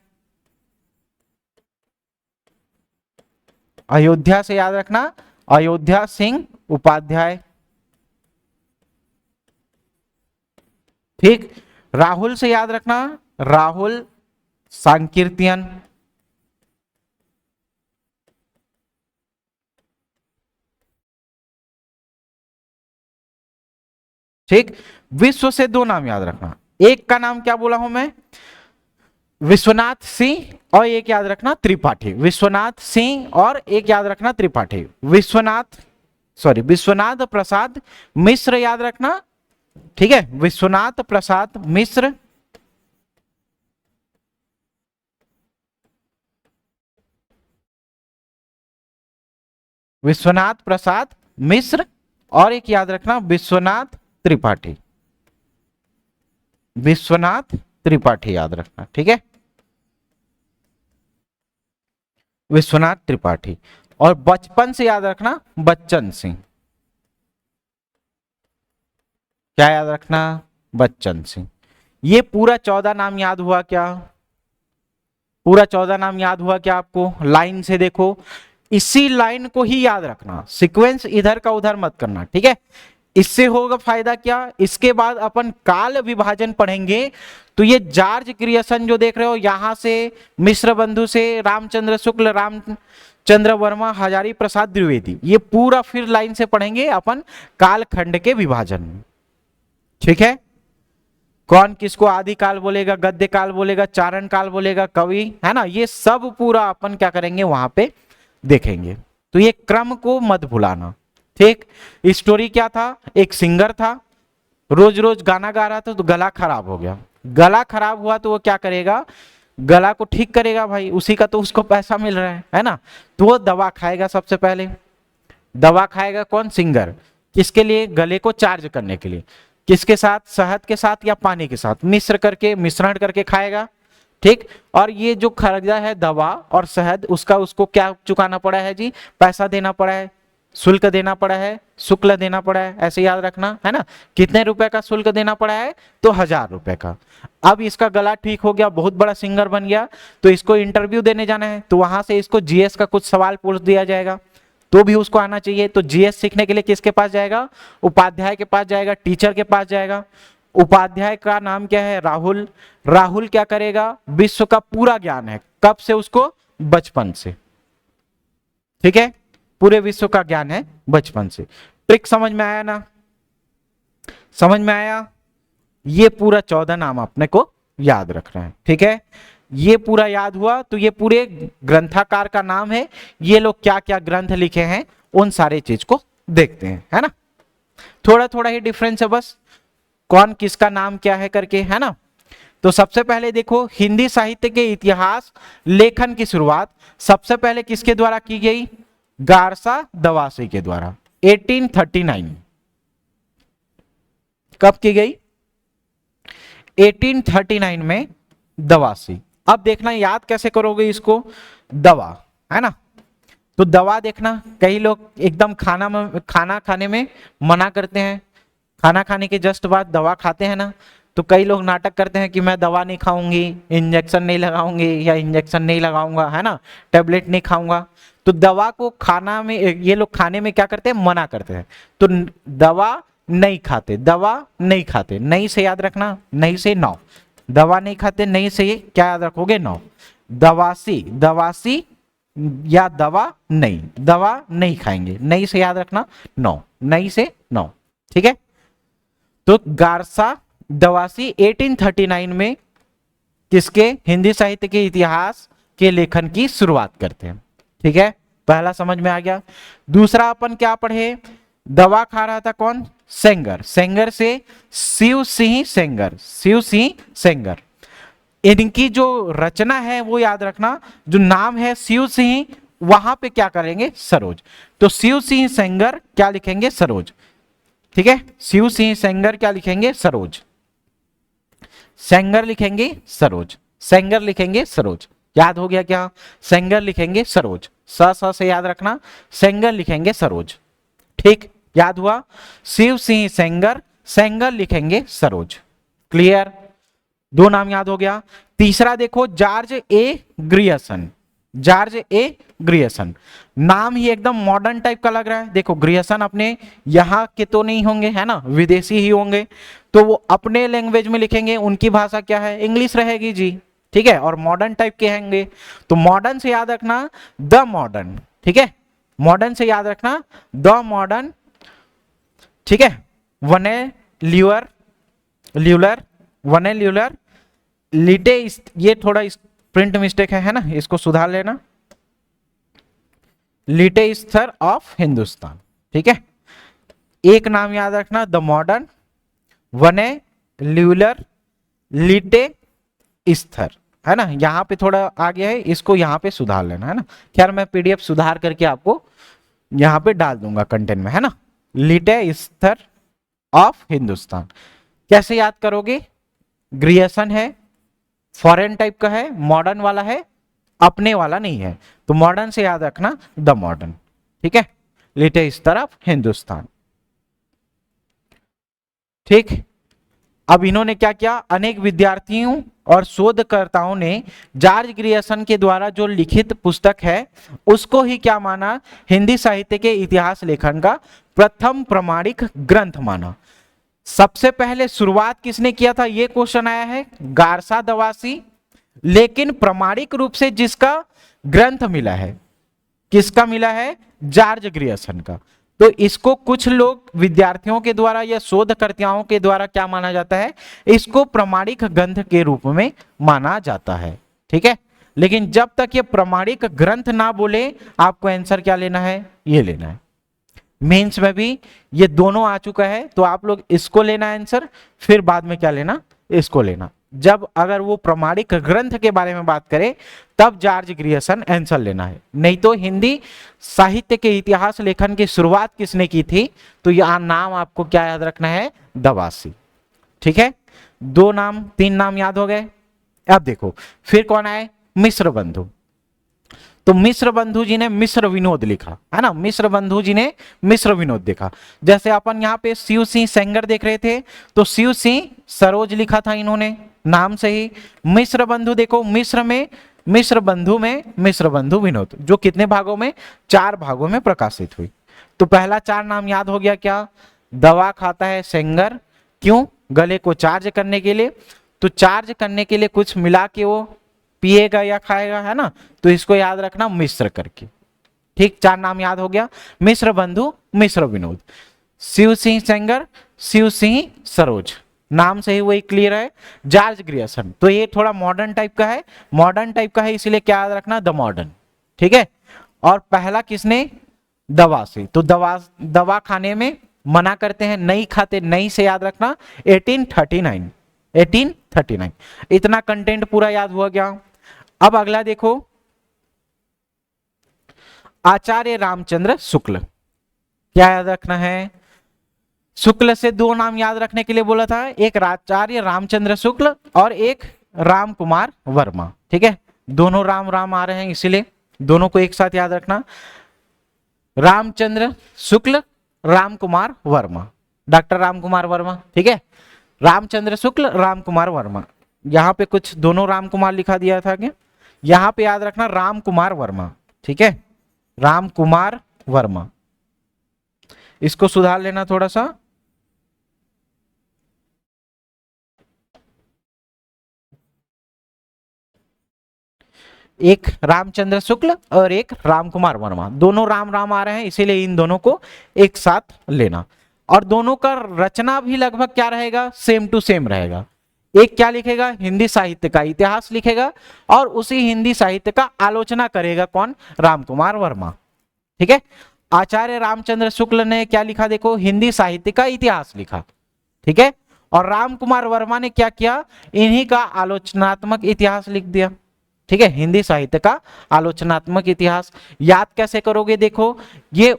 अयोध्या से याद रखना अयोध्या सिंह उपाध्याय। ठीक, राहुल से याद रखना राहुल सांकीर्तियन। ठीक, विश्व से दो नाम याद रखना। एक का नाम क्या बोला हूं मैं? विश्वनाथ सिंह और एक याद रखना त्रिपाठी। विश्वनाथ सिंह और एक याद रखना त्रिपाठी। विश्वनाथ प्रसाद मिश्र याद रखना। ठीक है, विश्वनाथ प्रसाद मिश्र। विश्वनाथ प्रसाद मिश्र और एक याद रखना विश्वनाथ त्रिपाठी। विश्वनाथ त्रिपाठी याद रखना। ठीक है, विश्वनाथ त्रिपाठी। और बचपन से याद रखना बच्चन सिंह। क्या याद रखना? बच्चन सिंह। ये पूरा 14 नाम याद हुआ क्या? पूरा 14 नाम याद हुआ क्या आपको? लाइन से देखो, इसी लाइन को ही याद रखना, सीक्वेंस इधर का उधर मत करना। ठीक है, इससे होगा फायदा क्या? इसके बाद अपन काल विभाजन पढ़ेंगे तो ये जार्ज क्रिएशन जो देख रहे हो, यहां से मिश्र बंधु से रामचंद्र शुक्ल, रामचंद्र वर्मा, हजारी प्रसाद द्विवेदी, ये पूरा फिर लाइन से पढ़ेंगे अपन कालखंड के विभाजन में। ठीक है, कौन किसको आदि काल बोलेगा, गद्य काल बोलेगा, चारण काल बोलेगा, कवि, है ना, ये सब पूरा अपन क्या करेंगे वहां पे देखेंगे। तो ये क्रम को मत भुलाना। ठीक, स्टोरी क्या था? एक सिंगर था, रोज रोज गाना गा रहा था तो गला खराब हो गया। गला खराब हुआ तो वो क्या करेगा? गला को ठीक करेगा भाई, उसी का तो उसको पैसा मिल रहा है ना। तो वो दवा खाएगा। सबसे पहले दवा खाएगा कौन? सिंगर। किसके लिए? गले को चार्ज करने के लिए। किसके साथ? शहद के साथ या पानी के साथ मिश्रण करके खाएगा। ठीक, और ये जो खर्चा है दवा और शहद, उसका उसको क्या चुकाना पड़ा है जी? पैसा देना पड़ा है, शुल्क देना पड़ा है, शुक्ल देना पड़ा है, ऐसे याद रखना, है ना। कितने रुपए का शुल्क देना पड़ा है? तो 1000 रुपए का। अब इसका गला ठीक हो गया, बहुत बड़ा सिंगर बन गया, तो इसको इंटरव्यू देने जाना है, तो वहां से इसको जीएस का कुछ सवाल पूछ दिया जाएगा, तो भी उसको आना चाहिए। तो जीएस सीखने के लिए किसके पास जाएगा? उपाध्याय के पास जाएगा, टीचर के पास जाएगा। उपाध्याय का नाम क्या है? राहुल। राहुल क्या करेगा? विश्व का पूरा ज्ञान है, कब से उसको? बचपन से। ठीक है, पूरे विश्व का ज्ञान है बचपन से। ट्रिक समझ में आया ना? समझ में आया? ये पूरा 14 नाम अपने को याद रखना है। ठीक है, ये पूरा याद हुआ तो ये पूरे ग्रंथाकार का नाम है। ये लोग क्या क्या ग्रंथ लिखे हैं उन सारे चीज को देखते हैं, है ना। थोड़ा थोड़ा ही डिफरेंस है बस, कौन किसका नाम क्या है करके, है ना। तो सबसे पहले देखो, हिंदी साहित्य के इतिहास लेखन की शुरुआत सबसे पहले किसके द्वारा की गई? गारसा दवासी के द्वारा 1839। कब की गई? 1839 में दवासी। अब देखना याद कैसे करोगे इसको? दवा, है ना। तो दवा देखना, कई लोग एकदम खाना खाने में मना करते हैं, खाना खाने के जस्ट बाद दवा खाते हैं ना, तो कई लोग नाटक करते हैं कि मैं दवा नहीं खाऊंगी, इंजेक्शन नहीं लगाऊंगी या इंजेक्शन नहीं लगाऊंगा, है ना, टेबलेट नहीं खाऊंगा। तो दवा को खाना में, ये लोग खाने में क्या करते हैं, मना करते हैं। तो दवा नहीं खाते, दवा नहीं खाते, नहीं से याद रखना, नहीं से नौ, दवा नहीं खाते, नहीं से ये क्या याद रखोगे, नौ। दवासी, दवासी या दवा नहीं, दवा नहीं खाएंगे, नहीं से याद रखना, नौ, नहीं से नौ, ठीक है। तो गारसा दवासी 1839 में किसके, हिंदी साहित्य के इतिहास के लेखन की शुरुआत करते हैं, ठीक है। पहला समझ में आ गया। दूसरा अपन क्या पढ़े, दवा खा रहा था कौन, सेंगर, सेंगर से शिव सिंह सेंगर, शिव सिंह सेंगर। इनकी जो रचना है वो याद रखना, जो नाम है शिव सिंह, वहां पे क्या करेंगे, सरोज। तो शिव सिंह सेंगर क्या लिखेंगे, सरोज, ठीक है। शिव सिंह सेंगर क्या लिखेंगे, सरोज, सेंगर लिखेंगे सरोज, सेंगर लिखेंगे सरोज, याद हो गया क्या, सेंगर लिखेंगे सरोज, स से याद रखना, सेंगर लिखेंगे सरोज, ठीक, याद हुआ। शिव सिंह सेंगर, सेंगर लिखेंगे सरोज, क्लियर, दो नाम याद हो गया। तीसरा देखो, George A Grierson, George A Grierson, नाम ही एकदम मॉडर्न टाइप का लग रहा है। देखो ग्रियर्सन अपने यहाँ के तो नहीं होंगे, है ना, विदेशी ही होंगे, तो वो अपने लैंग्वेज में लिखेंगे, उनकी भाषा क्या है, इंग्लिश रहेगी जी, ठीक है, और मॉडर्न टाइप के होंगे। तो मॉडर्न से याद रखना द मॉडर्न, ठीक है, मॉडर्न से याद रखना द मॉडर्न, ठीक है। वने ल्यूअर, ल्यूलर, वने ल्यूलर, लिटे, ये थोड़ा प्रिंट मिस्टेक है ना, इसको सुधार लेना, लिटे स्थर ऑफ हिंदुस्तान, ठीक है। एक नाम याद रखना द मॉडर्न, वने ल्यूलर, लिटे स्थर, है ना, यहां पे थोड़ा आगे है, इसको यहां पे सुधार लेना, है ना। खैर मैं पीडीएफ सुधार करके आपको यहां पे डाल दूंगा कंटेंट में, है ना। लिटे स्थर ऑफ हिंदुस्तान कैसे याद करोगे, ग्रियर्सन है, फॉरेन टाइप का है, मॉडर्न वाला है, अपने वाला नहीं है, तो मॉडर्न से याद रखना द मॉडर्न, ठीक है, लिटे स्तर ऑफ हिंदुस्तान, ठीक। अब इन्होंने क्या किया, अनेक विद्यार्थियों और शोधकर्ताओं ने जॉर्ज ग्रियर्सन के द्वारा जो लिखित पुस्तक है उसको ही क्या माना, हिंदी साहित्य के इतिहास लेखन का प्रथम प्रमाणिक ग्रंथ माना। सबसे पहले शुरुआत किसने किया था, यह क्वेश्चन आया है, गारसा दवासी, लेकिन प्रमाणिक रूप से जिसका ग्रंथ मिला है, किसका मिला है, जॉर्ज ग्रियर्सन का। तो इसको कुछ लोग विद्यार्थियों के द्वारा या शोधकर्ताओं के द्वारा क्या माना जाता है, इसको प्रमाणिक ग्रंथ के रूप में माना जाता है, ठीक है। लेकिन जब तक ये प्रमाणिक ग्रंथ ना बोले, आपको आंसर क्या लेना है, ये लेना है। मेंस में भी ये दोनों आ चुका है, तो आप लोग इसको लेना आंसर, फिर बाद में क्या लेना, इसको लेना। जब अगर वो प्रमाणिक ग्रंथ के बारे में बात करें तब जॉर्ज ग्रियर्सन आंसर लेना है, नहीं तो हिंदी साहित्य के इतिहास लेखन की शुरुआत किसने की थी, तो यह नाम आपको क्या याद रखना है, दवासी, ठीक है। दो नाम, तीन नाम याद हो गए। अब देखो फिर कौन आए, मिश्र बंधु। तो मिश्र बंधु जी ने मिश्र विनोद लिखा, है ना, मिश्र बंधु जी ने मिश्र विनोद लिखा। जैसे अपन यहाँ पे शिव सिंह सेंगर देख रहे थे, तो शिव सिंह सरोज लिखा था इन्होंने नाम से ही। मिश्र बंधु देखो, मिश्र में, मिश्र बंधु में मिश्र बंधु विनोद, जो कितने भागों में, 4 भागों में प्रकाशित हुई। तो पहला 4 नाम याद हो गया क्या, दवा खाता है सेंगर, क्यों, गले को चार्ज करने के लिए, तो चार्ज करने के लिए कुछ मिला के वो पिएगा या खाएगा, है ना, तो इसको याद रखना मिश्र करके, ठीक। 4 नाम याद हो गया, मिश्र बंधु, मिश्र विनोद, शिव सिंह सेंगर, शिव सिंह सरोज, नाम से ही वही क्लियर है। जॉर्ज ग्रियर्सन, तो ये थोड़ा मॉडर्न टाइप का है, मॉडर्न टाइप का है इसलिए क्या याद रखना, द मॉडर्न, ठीक है। और पहला किसने, दवासी, तो दवा खाने में मना करते हैं, नहीं खाते, नहीं से याद रखना 1839, 1839। इतना कंटेंट पूरा याद हुआ क्या। अब अगला देखो, आचार्य रामचंद्र शुक्ल, क्या याद रखना है, शुक्ल से 2 नाम याद रखने के लिए बोला था, एक आचार्य रामचंद्र शुक्ल और एक राम कुमार वर्मा, ठीक है। दोनों राम राम आ रहे हैं इसीलिए दोनों को एक साथ याद रखना, रामचंद्र शुक्ल, राम कुमार वर्मा, डॉक्टर राम कुमार वर्मा, ठीक है। रामचंद्र शुक्ल, राम कुमार वर्मा। यहाँ पे कुछ दोनों राम कुमार लिखा दिया था क्या? यहाँ पे याद रखना राम कुमार वर्मा, ठीक है, राम कुमार वर्मा। इसको सुधार लेना थोड़ा सा। एक रामचंद्र शुक्ल और एक राम कुमार वर्मा, दोनों राम राम आ रहे हैं, इसीलिए इन दोनों को एक साथ लेना। और दोनों का रचना भी लगभग क्या रहेगा, सेम टू सेम रहेगा। एक क्या लिखेगा, हिंदी साहित्य का इतिहास लिखेगा, और उसी हिंदी साहित्य का आलोचना करेगा कौन, राम कुमार वर्मा, ठीक है। आचार्य रामचंद्र शुक्ल ने क्या लिखा, देखो, हिंदी साहित्य का इतिहास लिखा, ठीक है। और राम कुमार वर्मा ने क्या किया, इन्हीं का आलोचनात्मक इतिहास लिख दिया, ठीक है, हिंदी साहित्य का आलोचनात्मक इतिहास। याद कैसे करोगे, देखो, ये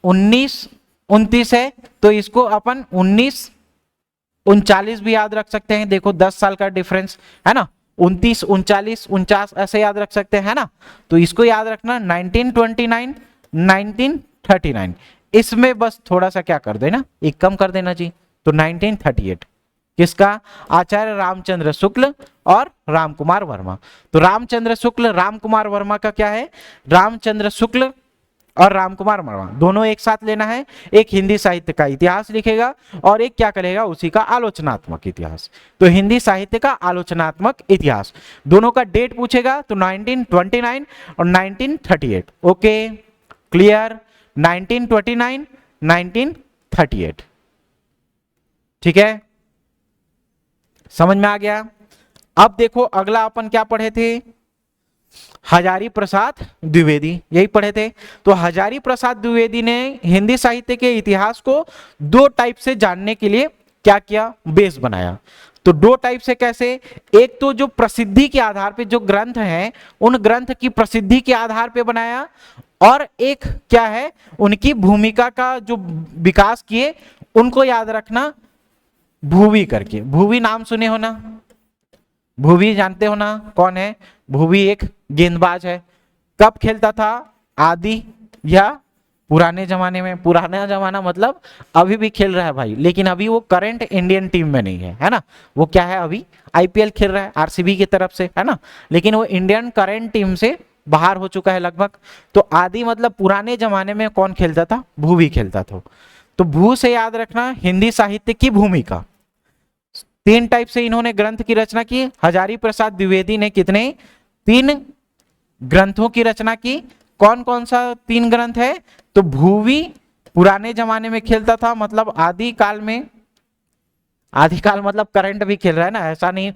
1929 है, तो इसको अपन 1939 भी याद रख सकते हैं। देखो 10 साल का डिफरेंस है ना, 29, 39, 49 ऐसे याद रख सकते हैं ना। तो इसको याद रखना 1929, 1939, इसमें बस थोड़ा सा क्या कर देना, एक कम कर देना जी, तो 1938 किसका, आचार्य रामचंद्र शुक्ल और राम कुमार वर्मा। तो रामचंद्र शुक्ल, राम कुमार वर्मा का क्या है, रामचंद्र शुक्ल और राम कुमार वर्मा दोनों एक साथ लेना है। एक हिंदी साहित्य का इतिहास लिखेगा और एक क्या करेगा, उसी का आलोचनात्मक इतिहास। तो हिंदी साहित्य का आलोचनात्मक इतिहास, दोनों का डेट पूछेगा तो 1929 और 1938। ओके क्लियर, 1929, 1938, ठीक है, समझ में आ गया। अब देखो अगला अपन क्या पढ़े थे, हजारी प्रसाद द्विवेदी, यही पढ़े थे। तो हजारी प्रसाद द्विवेदी ने हिंदी साहित्य के इतिहास को दो टाइप से जानने के लिए क्या किया, बेस बनाया। तो दो टाइप से कैसे, एक तो जो प्रसिद्धि के आधार पे जो ग्रंथ हैं, उन ग्रंथ की प्रसिद्धि के आधार पे बनाया, और एक क्या है, उनकी भूमिका का जो विकास किए, उनको याद रखना भुवी करके। भुवी नाम सुने हो ना, भुवी जानते हो ना कौन है, भुवी एक गेंदबाज है। कब खेलता था, आदि या पुराने जमाने में, पुराना जमाना मतलब अभी भी खेल रहा है भाई, लेकिन अभी वो करंट इंडियन टीम में नहीं है, है ना। वो क्या है, अभी आईपीएल खेल रहा है आरसीबी की तरफ से, है ना, लेकिन वो इंडियन करंट टीम से बाहर हो चुका है लगभग। तो आदि मतलब पुराने जमाने में कौन खेलता था, भुवी खेलता था। तो भू से याद रखना हिंदी साहित्य की भूमिका। तीन टाइप से इन्होंने ग्रंथ की रचना की। हजारी प्रसाद द्विवेदी ने कितने, 3 ग्रंथों की रचना की। कौन कौन सा 3 ग्रंथ है, तो भूवी पुराने जमाने में खेलता था, मतलब आदि काल में, आदि काल मतलब करंट भी खेल रहा है ना, ऐसा नहीं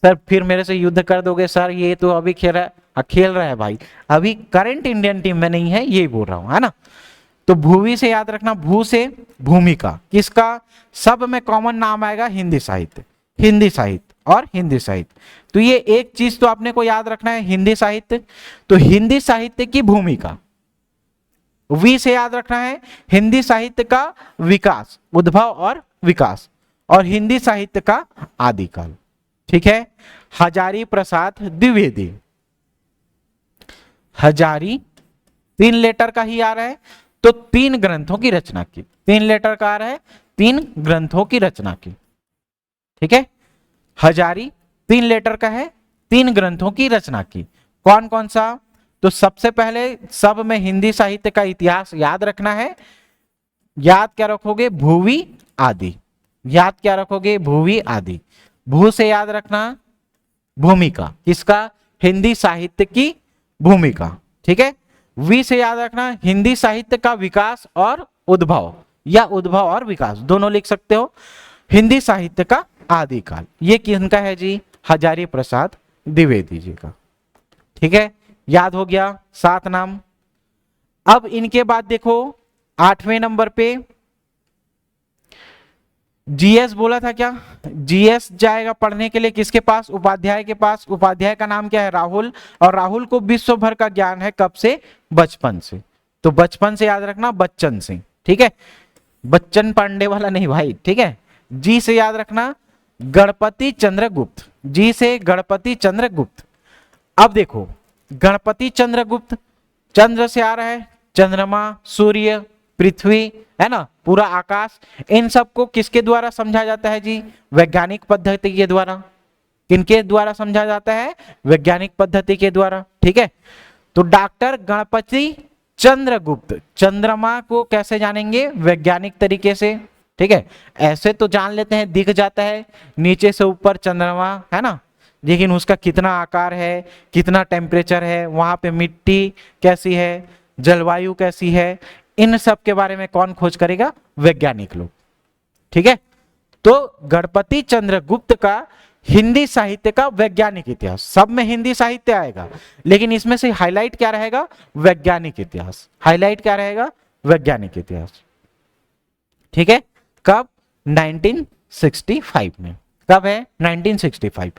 सर फिर मेरे से युद्ध कर दोगे सर, ये तो अभी खेल रहा है, खेल रहा है भाई, अभी करंट इंडियन टीम में नहीं है, यही बोल रहा हूं, है ना। तो भूवी से याद रखना, भू से भूमिका, किसका, सब में कॉमन नाम आएगा हिंदी साहित्य, हिंदी साहित्य और हिंदी साहित्य। तो ये एक चीज तो आपने को याद रखना है, हिंदी साहित्य, तो हिंदी साहित्य की भूमिका। वी से याद रखना है हिंदी साहित्य का विकास, उद्भव और विकास, और हिंदी साहित्य का आदिकाल, ठीक है। हजारी प्रसाद द्विवेदी, हजारी 3 लेटर का ही आ रहा है, तो 3 ग्रंथों की रचना की, 3 लेटर का आ रहा है, 3 ग्रंथों की रचना की, ठीक है। हजारी 3 लेटर का है, 3 ग्रंथों की रचना की। कौन कौन सा, तो सबसे पहले सब में हिंदी साहित्य का इतिहास याद रखना है। याद क्या रखोगे, भूवी आदि, याद क्या रखोगे, भूवी आदि। भू से याद रखना भूमिका, किसका, हिंदी साहित्य की भूमिका, ठीक है। वी से याद रखना हिंदी साहित्य का विकास और उद्भव, या उद्भव और विकास दोनों लिख सकते हो, हिंदी साहित्य का आदिकाल। ये किसका है जी, हजारी प्रसाद द्विवेदी जी का, ठीक है। याद हो गया 7 नाम। अब इनके बाद देखो 8वें नंबर पे जीएस बोला था क्या, जीएस जाएगा पढ़ने के लिए किसके पास, उपाध्याय के पास। उपाध्याय का नाम क्या है, राहुल, और राहुल को विश्व भर का ज्ञान है, कब से, बचपन से। तो बचपन से याद रखना बच्चन सिंह, ठीक है, बच्चन पांडे वाला नहीं भाई, ठीक है। जी से याद रखना गणपति चंद्रगुप्त, जी से गणपति चंद्रगुप्त। अब देखो गणपति चंद्रगुप्त, चंद्र से आ रहा है चंद्रमा, सूर्य, पृथ्वी, है ना, पूरा आकाश, इन सबको किसके द्वारा समझा जाता है जी? वैज्ञानिक पद्धति के द्वारा। किनके द्वारा समझा जाता है? वैज्ञानिक पद्धति के द्वारा। ठीक है, तो डॉक्टर गणपति चंद्रगुप्त चंद्रमा को कैसे जानेंगे? वैज्ञानिक तरीके से। ठीक है, ऐसे तो जान लेते हैं, दिख जाता है नीचे से ऊपर चंद्रमा, है ना, लेकिन उसका कितना आकार है, कितना टेम्परेचर है, वहां पे मिट्टी कैसी है, जलवायु कैसी है, इन सब के बारे में कौन खोज करेगा? वैज्ञानिक लोग। ठीक है, तो गणपति चंद्रगुप्त का हिंदी साहित्य का वैज्ञानिक इतिहास, सब में हिंदी साहित्य आएगा, लेकिन इसमें से हाईलाइट क्या रहेगा? वैज्ञानिक इतिहास। हाईलाइट क्या रहेगा? वैज्ञानिक इतिहास। ठीक है, कब? 1965 में। कब है? 1965।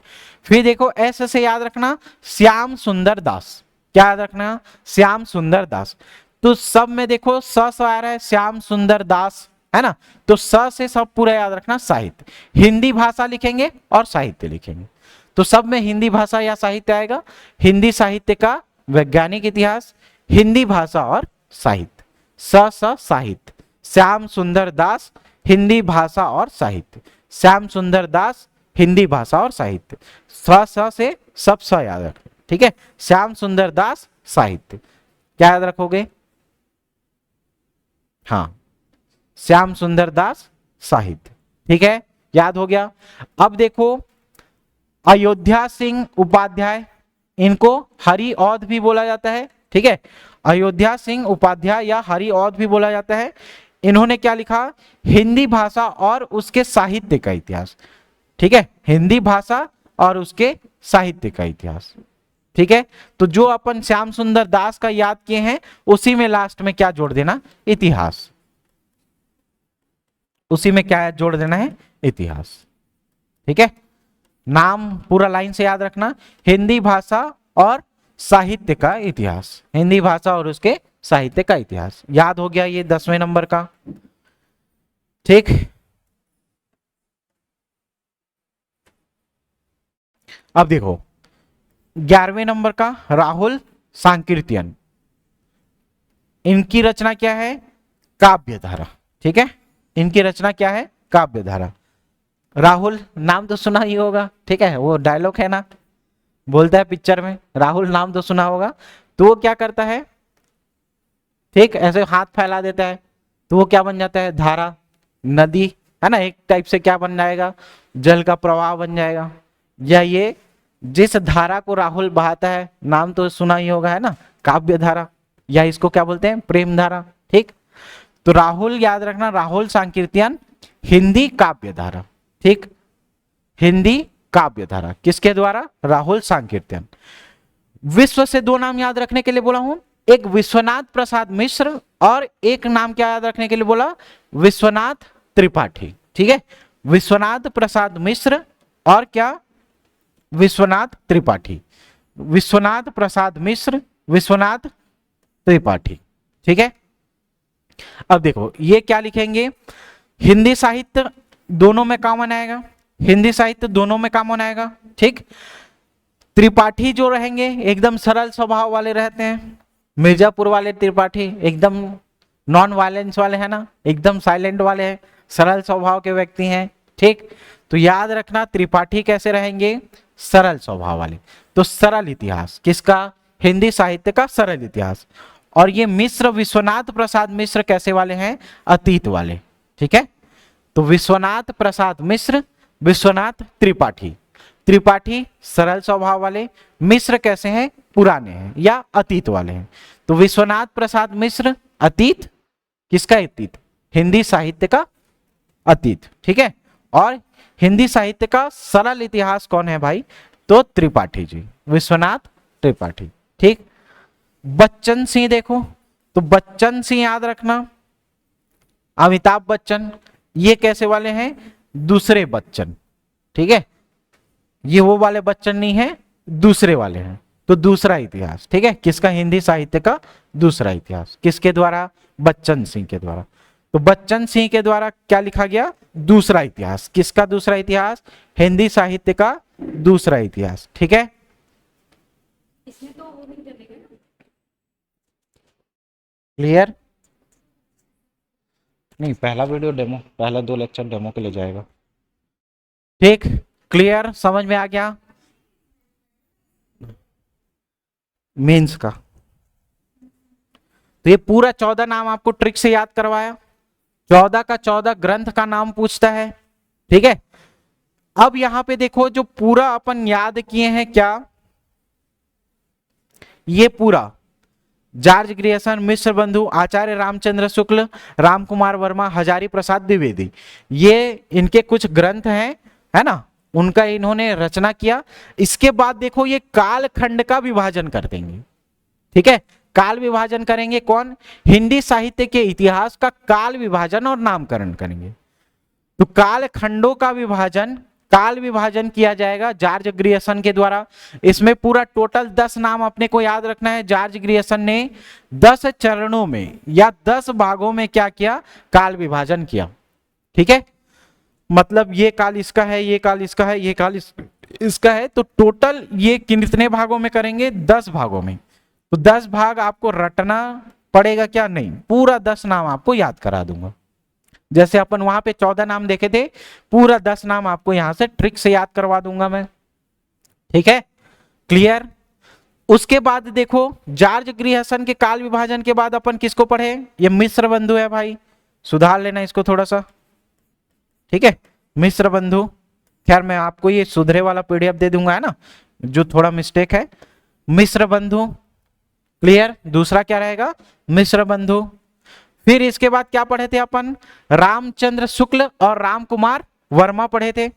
फिर देखो ऐसे से याद रखना, श्याम सुंदर दास। क्या याद रखना? श्याम सुंदर दास। तो सब में देखो स आ रहा है, श्याम सुंदर दास, है ना, तो स से सब पूरा याद रखना साहित्य। हिंदी भाषा लिखेंगे और साहित्य लिखेंगे, तो सब में हिंदी भाषा या साहित्य आएगा। हिंदी साहित्य का वैज्ञानिक इतिहास, हिंदी भाषा और साहित्य, स साहित्य। श्याम सुंदर दास हिंदी भाषा और साहित्य, श्याम सुंदर दास हिंदी भाषा और साहित्य। स से सब स याद रखें। ठीक है, श्याम सुंदर दास साहित्य, क्या याद रखोगे? हाँ, श्याम सुंदर दास साहित्य। ठीक है, याद हो गया। अब देखो अयोध्या सिंह उपाध्याय, इनको हरिऔध भी बोला जाता है। ठीक है, अयोध्या सिंह उपाध्याय या हरिऔध भी बोला जाता है। इन्होंने क्या लिखा? हिंदी भाषा और उसके साहित्य का इतिहास। ठीक है, हिंदी भाषा और उसके साहित्य का इतिहास। ठीक है, तो जो अपन श्याम सुंदर दास का याद किए हैं, उसी में लास्ट में क्या जोड़ देना? इतिहास। उसी में क्या जोड़ देना है? इतिहास। ठीक है, नाम पूरा लाइन से याद रखना, हिंदी भाषा और साहित्य का इतिहास, हिंदी भाषा और उसके साहित्य का इतिहास। याद हो गया ये 10वें नंबर का। ठीक, अब देखो 11वें नंबर का राहुल सांकृत्यायन। इनकी रचना क्या है? काव्य धारा। ठीक है, इनकी रचना क्या है? काव्य धारा। राहुल नाम तो सुना ही होगा। ठीक है, वो डायलॉग है ना, बोलता है पिक्चर में, राहुल नाम तो सुना होगा। तो वो क्या करता है? ठीक, ऐसे हाथ फैला देता है, तो वो क्या बन जाता है? धारा, नदी, है ना, एक टाइप से क्या बन जाएगा? जल का प्रवाह बन जाएगा। या ये जिस धारा को राहुल बहाता है, नाम तो सुना ही होगा, है ना, काव्य धारा, या इसको क्या बोलते हैं? प्रेम धारा। ठीक, तो राहुल याद रखना, राहुल सांकृत्यायन हिंदी काव्य धारा। ठीक, हिंदी काव्य धारा किसके द्वारा? राहुल सांकृत्यायन। विश्व से दो नाम याद रखने के लिए बोला हूं, एक विश्वनाथ प्रसाद मिश्र और एक नाम क्या याद रखने के लिए बोला? विश्वनाथ त्रिपाठी। ठीक है, विश्वनाथ प्रसाद मिश्र और क्या? विश्वनाथ त्रिपाठी। विश्वनाथ प्रसाद मिश्र, विश्वनाथ त्रिपाठी। ठीक है, अब देखो ये क्या लिखेंगे? हिंदी साहित्य दोनों में कॉमन आएगा, हिंदी साहित्य दोनों में कॉमन आएगा। ठीक, त्रिपाठी जो रहेंगे एकदम सरल स्वभाव वाले रहते हैं। मिर्जापुर वाले त्रिपाठी एकदम नॉन वायलेंस वाले हैं ना, एकदम साइलेंट वाले हैं, सरल स्वभाव के व्यक्ति हैं। ठीक, तो याद रखना त्रिपाठी कैसे रहेंगे? सरल स्वभाव वाले। तो सरल इतिहास किसका? हिंदी साहित्य का सरल इतिहास। और ये मिश्र, विश्वनाथ प्रसाद मिश्र कैसे वाले हैं? अतीत वाले। ठीक है, तो विश्वनाथ प्रसाद मिश्र, विश्वनाथ त्रिपाठी। त्रिपाठी सरल स्वभाव वाले, मिश्र कैसे हैं? पुराने हैं या अतीत वाले हैं। तो विश्वनाथ प्रसाद मिश्र अतीत, किसका अतीत? हिंदी साहित्य का अतीत। ठीक है, और हिंदी साहित्य का सरल इतिहास कौन है भाई? तो त्रिपाठी जी, विश्वनाथ त्रिपाठी। ठीक, बच्चन सिंह देखो, तो बच्चन सिंह याद रखना, अमिताभ बच्चन, ये कैसे वाले हैं? दूसरे बच्चन। ठीक है, ये वो वाले बच्चन नहीं है, दूसरे वाले हैं। तो दूसरा इतिहास। ठीक है, किसका? हिंदी साहित्य का दूसरा इतिहास। किसके द्वारा? बच्चन सिंह के द्वारा। तो बच्चन सिंह के द्वारा क्या लिखा गया? दूसरा इतिहास। किसका दूसरा इतिहास? हिंदी साहित्य का दूसरा इतिहास। ठीक है, इसमें तो वो नहीं चलेगा ना। क्लियर? नहीं, पहला वीडियो डेमो, पहला 2 लेक्चर डेमो के लिए जाएगा। ठीक, क्लियर, समझ में आ गया मेंस का। तो ये पूरा 14 नाम आपको ट्रिक से याद करवाया, 14 का 14 ग्रंथ का नाम पूछता है। ठीक है, अब यहां पे देखो जो पूरा अपन याद किए हैं क्या, ये पूरा जॉर्ज ग्रियर्सन, मिश्र बंधु, आचार्य रामचंद्र शुक्ल, राम कुमार वर्मा, हजारी प्रसाद द्विवेदी, ये इनके कुछ ग्रंथ हैं, है ना, उनका इन्होंने रचना किया। इसके बाद देखो ये कालखंड का विभाजन कर देंगे। ठीक है, काल विभाजन करेंगे कौन, हिंदी साहित्य के इतिहास का काल विभाजन और नामकरण करेंगे। तो काल खंडों का विभाजन, काल विभाजन किया जाएगा जॉर्ज ग्रियर्सन के द्वारा। इसमें पूरा टोटल 10 नाम अपने को याद रखना है। जॉर्ज ग्रियर्सन ने 10 चरणों में या 10 भागों में क्या किया, काल विभाजन किया। ठीक है, मतलब ये काल इसका है, ये काल इसका है, ये काल इसका है। तो टोटल ये कितने भागों में करेंगे, 10 भागों में। तो 10 भाग आपको रटना पड़ेगा क्या, नहीं, पूरा 10 नाम आपको याद करा दूंगा। जैसे अपन वहां पे 14 नाम देखे थे, पूरा 10 नाम आपको यहां से ट्रिक से याद करवा दूंगा मैं। ठीक है, क्लियर। उसके बाद देखो जॉर्ज ग्रियर्सन के काल विभाजन के बाद अपन किसको पढ़े, ये मिश्र बंधु है भाई, सुधार लेना इसको थोड़ा सा। ठीक है, मिश्र बंधु, खैर मैं आपको ये सुधरे वाला पीडीएफ दे दूंगा, है ना, जो थोड़ा मिस्टेक है। मिश्र बंधु, क्लियर। दूसरा क्या रहेगा, मिश्र बंधु। फिर इसके बाद क्या पढ़े थे अपन, रामचंद्र शुक्ल और राम कुमार वर्मा पढ़े थे।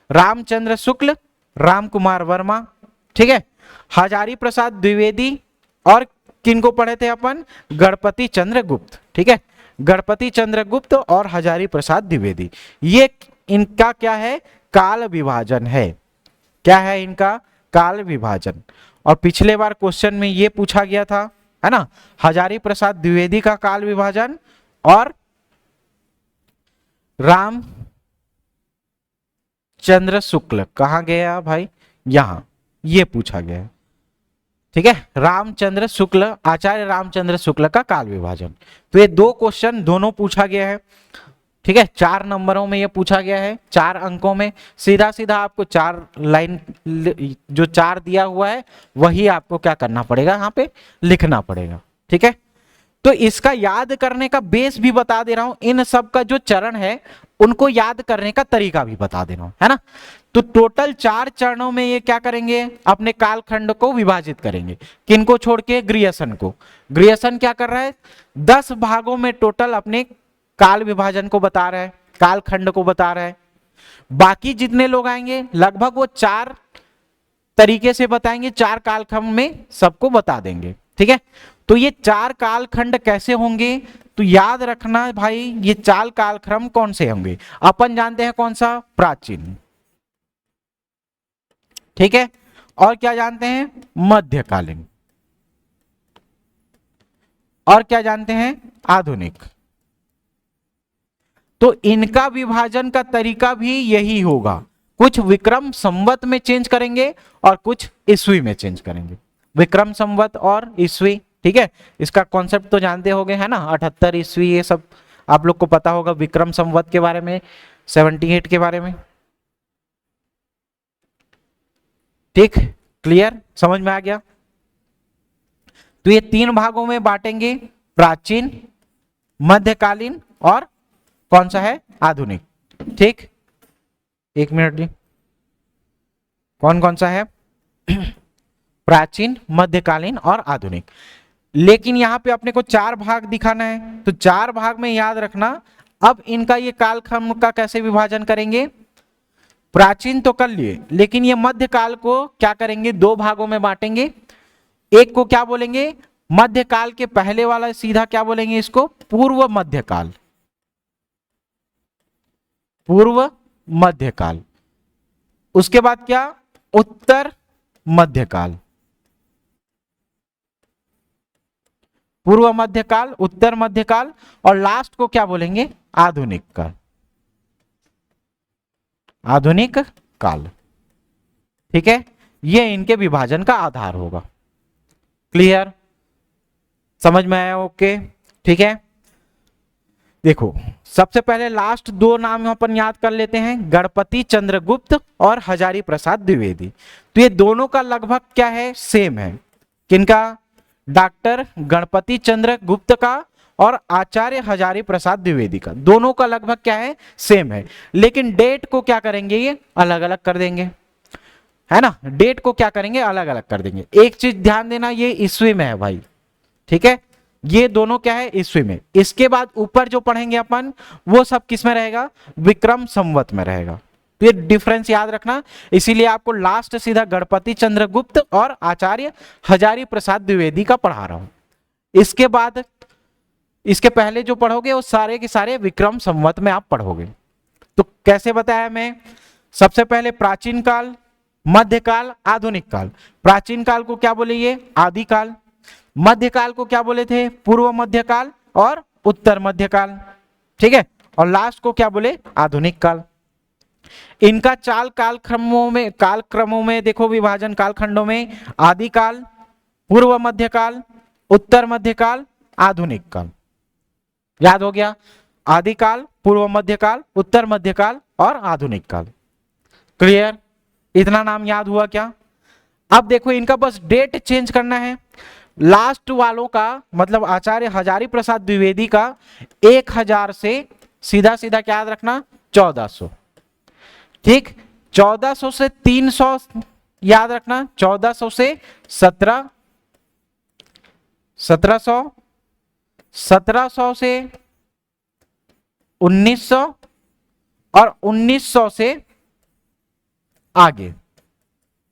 रामचंद्र शुक्ल, राम कुमार वर्मा। ठीक है, हजारी प्रसाद द्विवेदी और किनको पढ़े थे अपन, गणपति चंद्र गुप्त। ठीक है, गणपति चंद्र गुप्त और हजारी प्रसाद द्विवेदी, ये इनका क्या है, काल विभाजन है। क्या है इनका, काल विभाजन। और पिछले बार क्वेश्चन में ये पूछा गया था, है ना, हजारी प्रसाद द्विवेदी का काल विभाजन और राम चंद्र शुक्ल, कहां गया भाई, यहां, ये पूछा गया है। ठीक है, रामचंद्र शुक्ल, आचार्य रामचंद्र शुक्ल का काल विभाजन। तो ये 2 क्वेश्चन दोनों पूछा गया है। ठीक है, 4 नंबरों में ये पूछा गया है, 4 अंकों में। सीधा सीधा आपको 4 लाइन, जो 4 दिया हुआ है वही आपको क्या करना पड़ेगा, यहाँ पे लिखना पड़ेगा। ठीक है, तो इसका याद करने का बेस भी बता दे रहा हूं, इन सब का जो चरण है उनको याद करने का तरीका भी बता दे रहा हूं, है ना। तो टोटल 4 चरणों में ये क्या करेंगे, अपने कालखंड को विभाजित करेंगे। किनको छोड़ के, ग्रियर्सन को। ग्रियर्सन क्या कर रहा है, 10 भागों में टोटल अपने काल विभाजन को बता रहा है, कालखंड को बता रहा है। बाकी जितने लोग आएंगे लगभग वो 4 तरीके से बताएंगे, 4 कालखंड में सबको बता देंगे। ठीक है, तो ये 4 कालखंड कैसे होंगे, तो याद रखना भाई, ये 4 कालक्रम कौन से होंगे। अपन जानते हैं कौन सा, प्राचीन। ठीक है, और क्या जानते हैं, मध्यकालीन। और क्या जानते हैं, आधुनिक। तो इनका विभाजन का तरीका भी यही होगा, कुछ विक्रम संवत में चेंज करेंगे और कुछ ईस्वी में चेंज करेंगे, विक्रम संवत और ईस्वी। ठीक है, इसका कॉन्सेप्ट तो जानते होंगे, है ना, 78 ईस्वी, ये सब आप लोग को पता होगा, विक्रम संवत के बारे में, 78 के बारे में। ठीक, क्लियर, समझ में आ गया। तो ये 3 भागों में बांटेंगे, प्राचीन, मध्यकालीन और कौन सा है, आधुनिक। ठीक, 1 मिनट जी, कौन कौन सा है, प्राचीन, मध्यकालीन और आधुनिक। लेकिन यहां पे अपने को 4 भाग दिखाना है, तो 4 भाग में याद रखना। अब इनका ये कालखंड का कैसे विभाजन करेंगे, प्राचीन तो कर लिए, लेकिन ये मध्यकाल को क्या करेंगे, 2 भागों में बांटेंगे। एक को क्या बोलेंगे, मध्यकाल के पहले वाला सीधा क्या बोलेंगे इसको, पूर्व मध्यकाल, पूर्व मध्यकाल। उसके बाद क्या, उत्तर मध्यकाल, पूर्व मध्यकाल, उत्तर मध्यकाल, और लास्ट को क्या बोलेंगे, आधुनिक काल, आधुनिक काल। ठीक है, ये इनके विभाजन का आधार होगा। क्लियर, समझ में आया, ओके। ठीक है, देखो सबसे पहले लास्ट दो नाम अपन याद कर लेते हैं, गणपति चंद्रगुप्त और हजारी प्रसाद द्विवेदी। तो ये दोनों का लगभग क्या है, सेम है। किनका, डॉक्टर गणपति चंद्र गुप्त का और आचार्य हजारी प्रसाद द्विवेदी का, दोनों का लगभग क्या है, सेम है। लेकिन डेट को क्या करेंगे, ये अलग अलग कर देंगे, है ना। डेट को क्या करेंगे, अलग अलग कर देंगे। एक चीज ध्यान देना, ये ईस्वी में है भाई, ठीक है। ये दोनों क्या है, ईस्वी में। इसके बाद ऊपर जो पढ़ेंगे अपन वो सब किस में रहेगा, विक्रम संवत में रहेगा। तो ये डिफरेंस याद रखना, इसीलिए आपको लास्ट सीधा गणपति चंद्रगुप्त और आचार्य हजारी प्रसाद द्विवेदी का पढ़ा रहा हूं। इसके बाद इसके पहले जो पढ़ोगे वो सारे के सारे विक्रम संवत में आप पढ़ोगे। तो कैसे बताया मैं, सबसे पहले प्राचीन काल, मध्यकाल, आधुनिक काल। प्राचीन काल को क्या बोले, ये आदिकाल। मध्यकाल को क्या बोले थे, पूर्व मध्यकाल और उत्तर मध्यकाल, ठीक है। और लास्ट को क्या बोले, आधुनिक काल। इनका चाल कालक्रमों में देखो, विभाजन कालखंडों में आदिकाल, पूर्व मध्यकाल, उत्तर मध्यकाल, आधुनिक काल। याद हो गया, आदिकाल, पूर्व मध्यकाल, उत्तर मध्यकाल और आधुनिक काल। क्लियर, इतना नाम याद हुआ क्या। अब देखो इनका बस डेट चेंज करना है। लास्ट वालों का मतलब आचार्य हजारी प्रसाद द्विवेदी का 1000 से सीधा सीधा क्या याद रखना, 1400, ठीक। 1400 से 300 याद रखना, 1400 से 1700, 1700 से 1900 और 1900 से आगे,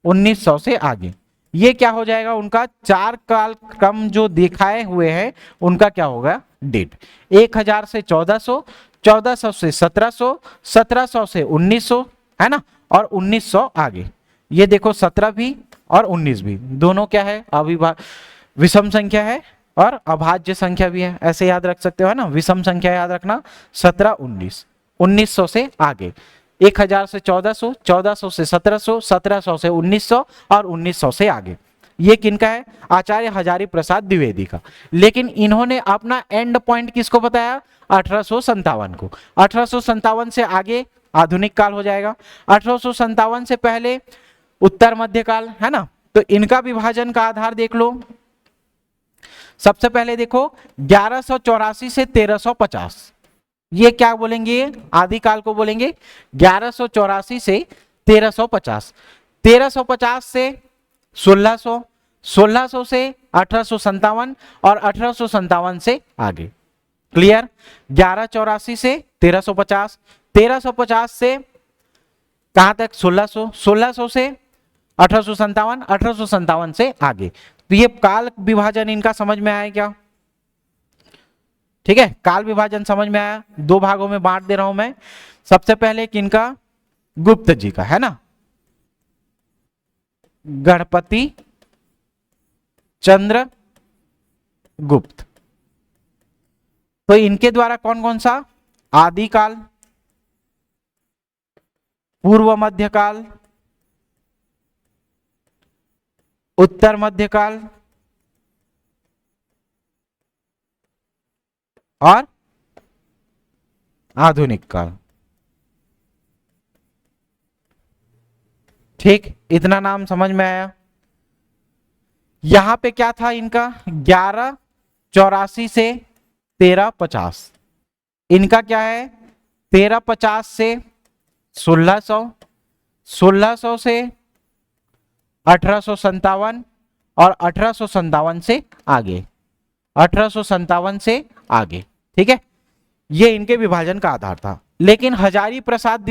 1900 से आगे। ये क्या हो जाएगा, उनका चार काल क्रम जो दिखाए हुए हैं उनका क्या होगा, डेट। 1000 से 1400, 1400 से 1700, 1700 से 1900, है ना, और 1900 आगे। ये देखो 17 भी और 19 भी दोनों क्या है, विषम संख्या है और अभाज्य संख्या भी है, ऐसे याद रख सकते हो, है ना। विषम संख्या याद रखना 17, 19, 1900 से आगे। 1000 से 1400, 1400 से 1700, 1700 से 1900 और 1900 से आगे। ये किनका है, आचार्य हजारी प्रसाद द्विवेदी का। लेकिन इन्होंने अपना एंड पॉइंट किसको बताया, 1857 को। 1857 से आगे आधुनिक काल हो जाएगा, 1857 से पहले उत्तर मध्यकाल, है ना। तो इनका विभाजन का आधार देख लो। सबसे पहले देखो 1184 से 1350, ये क्या बोलेंगे, आदिकाल को बोलेंगे। 1184 से 1350, 1350 से 1600, 1600 से 1857 और 1857 से आगे। क्लियर, 1184 से 1350, 1350 से कहां तक, 1600, 1600 से 1857, 1857 से आगे। तो ये काल विभाजन इनका समझ में आया क्या, ठीक है। काल विभाजन समझ में आया, दो भागों में बांट दे रहा हूं मैं। सबसे पहले किनका, गुप्त जी का, है ना, गणपति चंद्र गुप्त। तो इनके द्वारा कौन कौन सा, आदिकाल, पूर्व मध्यकाल, उत्तर मध्यकाल और आधुनिक काल, ठीक। इतना नाम समझ में आया। यहां पे क्या था इनका, 1184 से 1350, इनका क्या है 1350 से 1600, 1600 से 1857 और 1857 से आगे, 1857 से आगे, ठीक है। ये इनके विभाजन का आधार था। लेकिन हजारी प्रसाद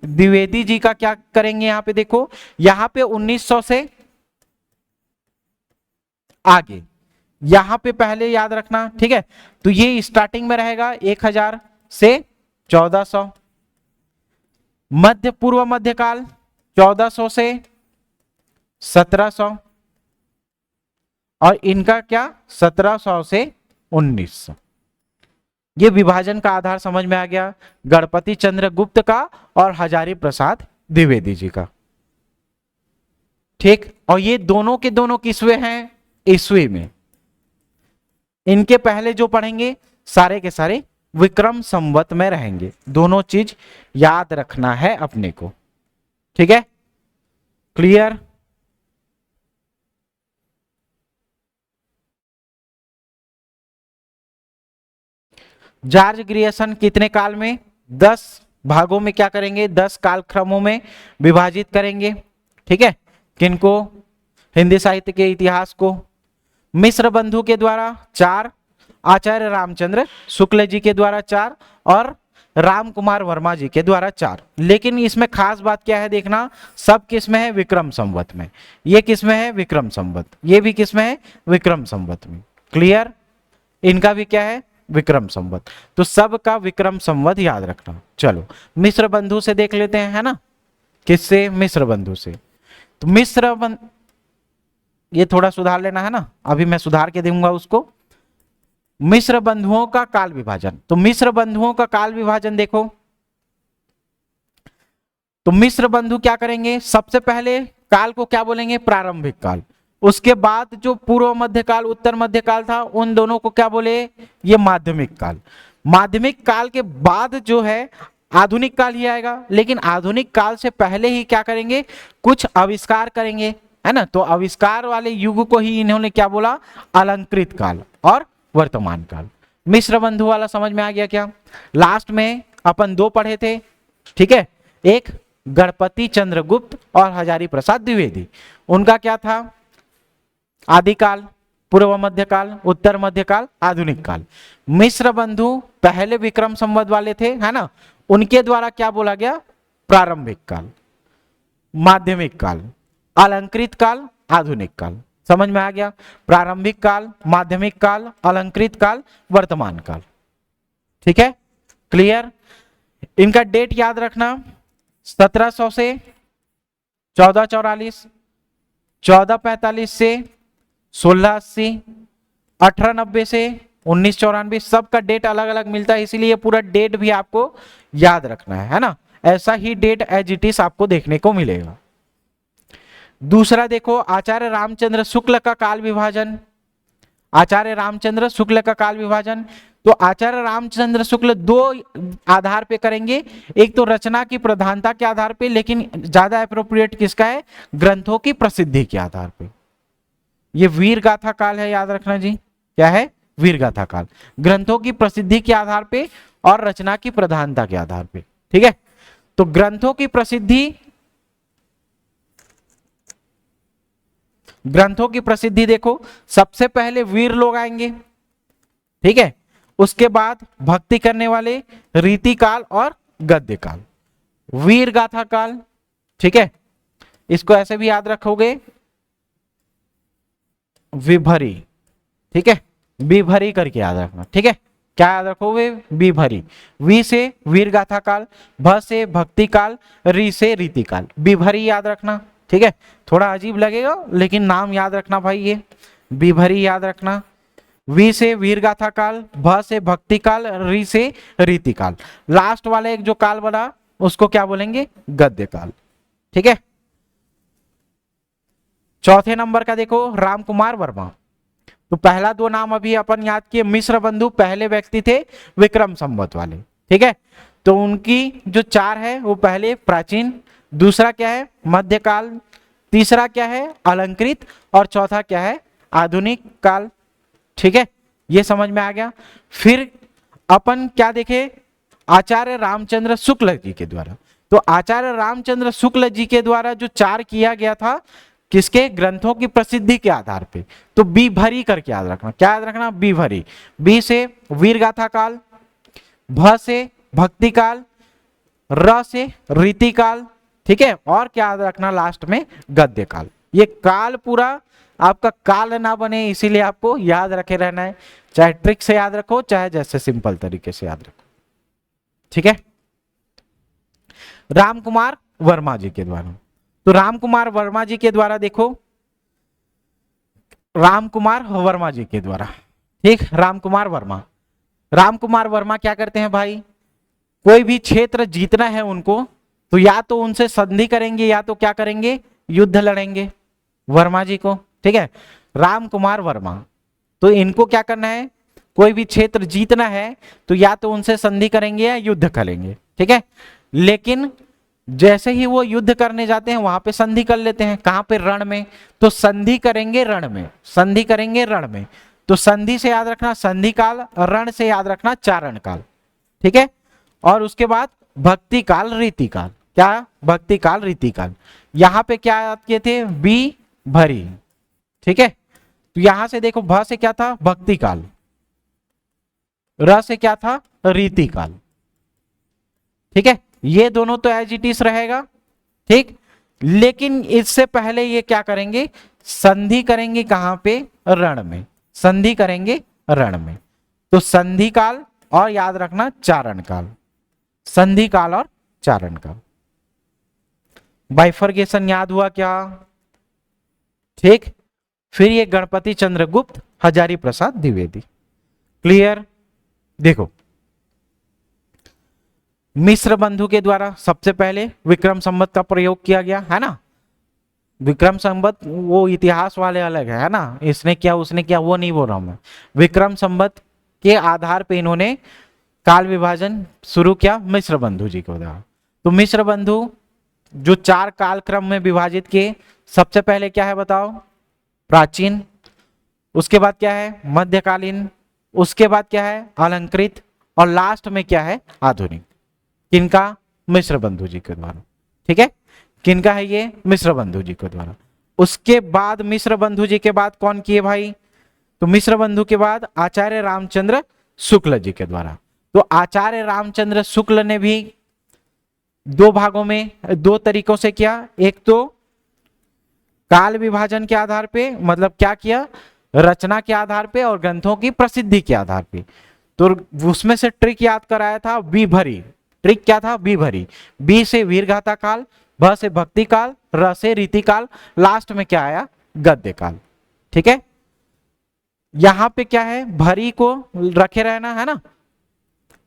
द्विवेदी जी का क्या करेंगे, यहां पे देखो, यहां पे 1900 से आगे, यहां पे पहले याद रखना, ठीक है। तो ये स्टार्टिंग में रहेगा 1000 से 1400, मध्य पूर्व मध्यकाल 1400 से 1700 और इनका क्या 1700 से 1900। ये विभाजन का आधार समझ में आ गया, गणपति चंद्र गुप्त का और हजारी प्रसाद द्विवेदी जी का, ठीक। और ये दोनों के दोनों किसवें हैं, ईस्वी में। इनके पहले जो पढ़ेंगे सारे के सारे विक्रम संवत में रहेंगे। दोनों चीज याद रखना है अपने को, ठीक है, क्लियर। जॉर्ज ग्रियर्सन कितने काल में, 10 भागों में क्या करेंगे, 10 कालक्रमों में विभाजित करेंगे, ठीक है। किनको, हिंदी साहित्य के इतिहास को। मिश्र बंधु के द्वारा 4, आचार्य रामचंद्र शुक्ल जी के द्वारा 4 और राम कुमार वर्मा जी के द्वारा 4। लेकिन इसमें खास बात क्या है देखना, सब किस में है, विक्रम संवत में। ये किस में है, विक्रम संवत। ये भी किस में है, विक्रम संवत में। क्लियर, इनका भी क्या है, विक्रम संवत। तो सबका विक्रम संवत याद रखना। चलो मिश्र बंधु से देख लेते हैं, है ना, किससे, मिश्र बंधु से। तो ये थोड़ा सुधार लेना है ना, अभी मैं सुधार के दूंगा उसको। मिश्र बंधुओं का काल विभाजन, तो मिश्र बंधुओं का काल विभाजन देखो। तो मिश्र बंधु क्या करेंगे, सबसे पहले काल को क्या बोलेंगे, प्रारंभिक काल। उसके बाद जो पूर्व मध्य काल, उत्तर मध्य काल था, उन दोनों को क्या बोले, ये माध्यमिक काल। माध्यमिक काल के बाद जो है आधुनिक काल ही आएगा। लेकिन आधुनिक काल से पहले ही क्या करेंगे, कुछ आविष्कार करेंगे, है ना। तो आविष्कार वाले युग को ही इन्होंने क्या बोला, अलंकृत काल और वर्तमान काल। मिश्र बंधु वाला समझ में आ गया क्या। लास्ट में अपन 2 पढ़े थे, ठीक है, एक गणपति चंद्रगुप्त और हजारी प्रसाद द्विवेदी। उनका क्या था, आदिकाल, पूर्व मध्यकाल, उत्तर मध्यकाल, आधुनिक काल। मिश्र बंधु पहले विक्रम संवत वाले थे, है ना, उनके द्वारा क्या बोला गया, प्रारंभिक काल, माध्यमिक काल, अलंकृत काल, आधुनिक काल। समझ में आ गया, प्रारंभिक काल, माध्यमिक काल, अलंकृत काल, वर्तमान काल, ठीक है, क्लियर। इनका डेट याद रखना, 1700 से 1444, 1445 से 1680, 1890 से 1994, सबका डेट अलग अलग मिलता है, इसीलिए पूरा डेट भी आपको याद रखना है ना। ऐसा ही डेट एज इट इज आपको देखने को मिलेगा। दूसरा देखो, आचार्य रामचंद्र शुक्ल का काल विभाजन। आचार्य रामचंद्र शुक्ल का काल विभाजन, तो आचार्य रामचंद्र शुक्ल 2 आधार पे करेंगे। एक तो रचना की प्रधानता के आधार पे, लेकिन ज्यादा अप्रोप्रिएट किसका है, ग्रंथों की प्रसिद्धि के आधार पे। ये वीर गाथा काल है, याद रखना जी, क्या है, वीर गाथा काल। ग्रंथों की प्रसिद्धि के आधार पे और रचना की प्रधानता के आधार पे, ठीक है। तो ग्रंथों की प्रसिद्धि, ग्रंथों की प्रसिद्धि देखो, सबसे पहले वीर लोग आएंगे, ठीक है, उसके बाद भक्ति करने वाले, रीति काल और गद्य काल। वीर गाथा काल, ठीक है, इसको ऐसे भी याद रखोगे, विभरी, ठीक है, विभरी करके याद रखना, ठीक है। क्या याद रखोगे, विभरी। वी से वीर गाथा काल, भ से भक्ति काल, री से रीति काल, विभरी याद रखना, ठीक है। थोड़ा अजीब लगेगा लेकिन नाम याद रखना भाई, ये विभरी याद रखना। वी से वीर गाथा काल, भ से भक्ति काल, री से रीति काल। लास्ट वाला एक जो काल बना उसको क्या बोलेंगे, गद्य काल, ठीक है। चौथे नंबर का देखो, राम कुमार वर्मा। तो पहला 2 नाम अभी अपन याद किए, मिश्र बंधु पहले व्यक्ति थे विक्रम संवत वाले, ठीक है। तो उनकी जो 4 है वो पहले प्राचीन, दूसरा क्या है, मध्यकाल, तीसरा क्या है, अलंकृत, और चौथा क्या है, आधुनिक काल, ठीक है। ये समझ में आ गया। फिर अपन क्या देखे, आचार्य रामचंद्र शुक्ल जी के द्वारा। तो आचार्य रामचंद्र शुक्ल जी के द्वारा जो 4 किया गया था, किसके, ग्रंथों की प्रसिद्धि के आधार पे। तो बी भरी करके याद रखना, क्या याद रखना, बी भरी। बी से वीर गाथा काल, भ से भक्ति काल, र से रीति काल, ठीक है, और क्या याद रखना लास्ट में, गद्य काल। ये काल पूरा आपका काल ना बने, इसीलिए आपको याद रखे रहना है, चाहे ट्रिक से याद रखो चाहे जैसे सिंपल तरीके से याद रखो, ठीक है। राम कुमार वर्मा जी के द्वारा, तो राम कुमार वर्मा जी के द्वारा देखो, राम कुमार वर्मा जी के द्वारा, ठीक, राम कुमार वर्मा। राम कुमार वर्मा क्या करते हैं भाई, कोई भी क्षेत्र जीतना है उनको, तो या तो उनसे संधि करेंगे या तो क्या करेंगे, युद्ध लड़ेंगे, वर्मा जी को, ठीक है। राम कुमार वर्मा, तो इनको क्या करना है, कोई भी क्षेत्र जीतना है तो या तो उनसे संधि करेंगे या युद्ध करेंगे, ठीक है। लेकिन जैसे ही वो युद्ध करने जाते हैं वहां पे संधि कर लेते हैं, कहां पे, रण में। तो संधि करेंगे रण में, संधि करेंगे रण में। तो संधि से याद रखना संधि काल, रण से याद रखना चारण काल, ठीक है। और उसके बाद भक्ति काल, रीति काल। क्या, भक्ति काल, रीति काल। यहां पे क्या याद किए थे, बी भरी, ठीक है। तो यहां से देखो भ से क्या था, भक्ति काल, र से क्या था, रीति काल, ठीक है। ये दोनों तो एज इट इज रहेगा, ठीक। लेकिन इससे पहले ये क्या करेंगे, संधि करेंगे कहां पे, रण में, संधि करेंगे रण में। तो संधि काल और याद रखना चारण काल, संधि काल और चारण काल। बाइफरगेशन याद हुआ क्या, ठीक। फिर ये गणपति चंद्रगुप्त, हजारी प्रसाद द्विवेदी, क्लियर। देखो मिश्र बंधु के द्वारा सबसे पहले विक्रम संवत का प्रयोग किया गया है ना। विक्रम संवत वो इतिहास वाले अलग है ना, इसने क्या उसने क्या वो नहीं बोल रहा हूं मैं। विक्रम संवत के आधार पे इन्होंने काल विभाजन शुरू किया मिश्र बंधु जी के द्वारा। तो मिश्र बंधु जो 4 कालक्रम में विभाजित किए, सबसे पहले क्या है बताओ, प्राचीन, उसके बाद क्या है मध्यकालीन, उसके बाद क्या है अलंकृत, और लास्ट में क्या है आधुनिक। किनका, मिश्र बंधु जी के द्वारा, ठीक है। किनका है ये, मिश्र बंधु जी के द्वारा। उसके बाद मिश्र बंधु जी के बाद कौन किए भाई, तो मिश्र बंधु के बाद आचार्य रामचंद्र शुक्ल जी के द्वारा। तो आचार्य रामचंद्र शुक्ल ने भी 2 भागों में 2 तरीकों से किया। एक तो काल विभाजन के आधार पे, मतलब क्या किया, रचना के आधार पे और ग्रंथों की प्रसिद्धि के आधार पे। तो उसमें से ट्रिक याद कराया था बी भरी। ट्रिक क्या था, बी भरी। बी से वीरगाथा काल, भ से भक्ति काल, र से रीति काल, लास्ट में क्या आया, गद्य काल, ठीक है। यहां पे क्या है, भरी को रखे रहना है ना,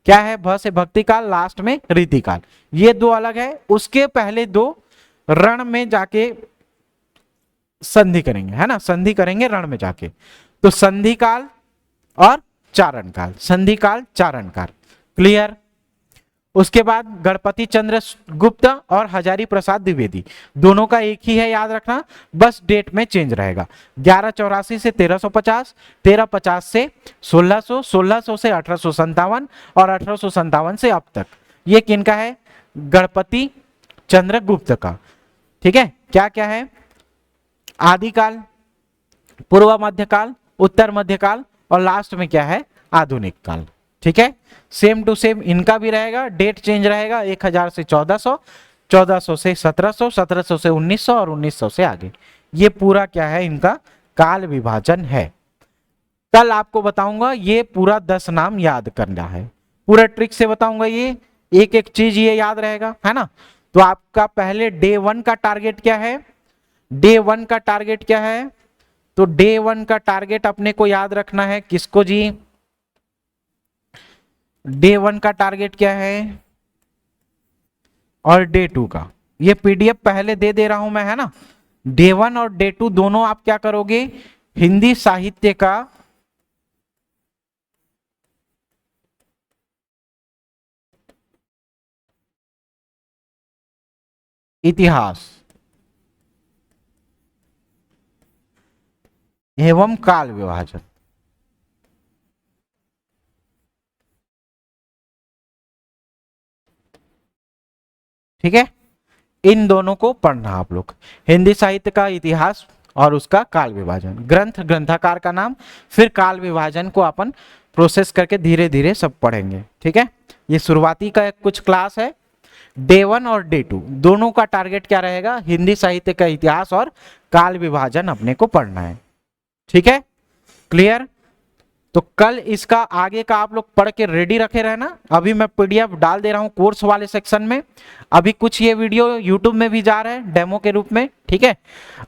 क्या है, भ से भक्ति काल, लास्ट में रीति काल। ये 2 अलग है। उसके पहले 2 रण में जाके संधि करेंगे, है ना, संधि करेंगे रण में जाके। तो संधि काल और चारण काल, संधि काल, चारण काल, क्लियर। उसके बाद गणपति चंद्र गुप्त और हजारी प्रसाद द्विवेदी, दोनों का एक ही है, याद रखना, बस डेट में चेंज रहेगा। 1184 से 1350, 1350 से 1600, 1600 से 1857 और 1857 से अब तक। ये किनका है, गणपति चंद्र गुप्त का, ठीक है। क्या क्या है, आदिकाल, पूर्व मध्यकाल, उत्तर मध्यकाल और लास्ट में क्या है, आधुनिक काल, ठीक है। सेम टू सेम इनका भी रहेगा, डेट चेंज रहेगा। 1000 से 1400, 1400 से 1700, 1700 से 1900 और 1900 से आगे। ये पूरा क्या है, इनका काल विभाजन है। कल आपको बताऊंगा, ये पूरा 10 नाम याद करना है, पूरा ट्रिक से बताऊंगा। ये एक एक चीज ये याद रहेगा, है ना। तो आपका पहले डे 1 का टारगेट क्या है, डे 1 का टारगेट क्या है, तो डे 1 का टारगेट अपने को याद रखना है, किसको जी, डे 1 का टारगेट क्या है और डे 2 का। ये पीडीएफ पहले दे रहा हूं मैं, है ना। डे 1 और डे 2 दोनों आप क्या करोगे, हिंदी साहित्य का इतिहास एवं काल विभाजन, ठीक है। इन दोनों को पढ़ना आप लोग, हिंदी साहित्य का इतिहास और उसका काल विभाजन, ग्रंथ ग्रंथाकार का नाम, फिर काल विभाजन को अपन प्रोसेस करके धीरे धीरे सब पढ़ेंगे, ठीक है। ये शुरुआती का कुछ क्लास है। डे 1 और डे 2 दोनों का टारगेट क्या रहेगा, हिंदी साहित्य का इतिहास और काल विभाजन अपने को पढ़ना है, ठीक है, क्लियर। तो कल इसका आगे का आप लोग पढ़ के रेडी रखे रहना। अभी मैं पीडीएफ डाल दे रहा हूं कोर्स वाले सेक्शन में। अभी कुछ ये वीडियो यूट्यूब में भी जा रहा है डेमो के रूप में, ठीक है।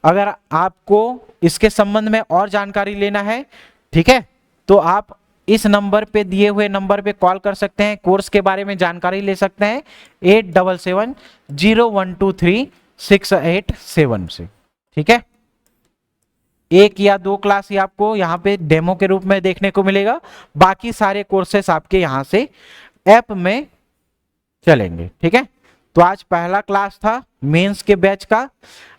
अगर आपको इसके संबंध में और जानकारी लेना है, ठीक है, तो आप इस नंबर पे, दिए हुए नंबर पे कॉल कर सकते हैं, कोर्स के बारे में जानकारी ले सकते हैं 8770123687 से, ठीक है। एक या दो क्लास ही आपको यहाँ पे डेमो के रूप में देखने को मिलेगा, बाकी सारे कोर्सेस आपके यहाँ से ऐप में चलेंगे। ठीक है, तो आज पहला क्लास था मेंस के बैच का।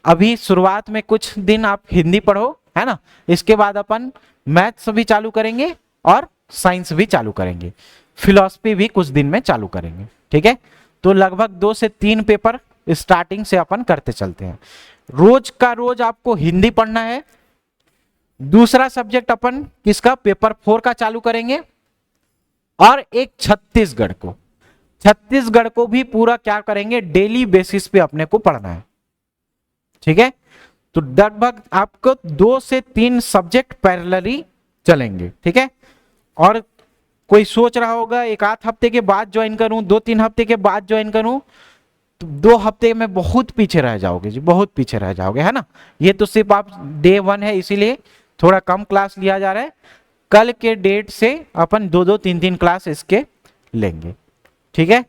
अभी शुरुआत में कुछ दिन आप हिंदी पढ़ो, है ना, इसके बाद अपन मैथ्स भी चालू करेंगे और साइंस भी चालू करेंगे, फिलॉसफी भी कुछ दिन में चालू करेंगे। ठीक है, तो लगभग 2 से 3 पेपर स्टार्टिंग से अपन करते चलते हैं। रोज का रोज आपको हिंदी पढ़ना है। दूसरा सब्जेक्ट अपन किसका, पेपर 4 का चालू करेंगे, और एक छत्तीसगढ़ को भी पूरा क्या करेंगे, डेली बेसिस पे अपने को पढ़ना है। ठीक है, तो लगभग आपको 2 से 3 सब्जेक्ट पैरेलली चलेंगे। ठीक है, और कोई सोच रहा होगा एक आध हफ्ते के बाद ज्वाइन करूं, 2-3 हफ्ते के बाद ज्वाइन करूं, तो 2 हफ्ते में बहुत पीछे रह जाओगे जी, बहुत पीछे रह जाओगे, है ना। ये तो सिर्फ आप डे 1 है, इसीलिए थोड़ा कम क्लास लिया जा रहा है। कल के डेट से अपन 2-2, 3-3 क्लास इसके लेंगे। ठीक है,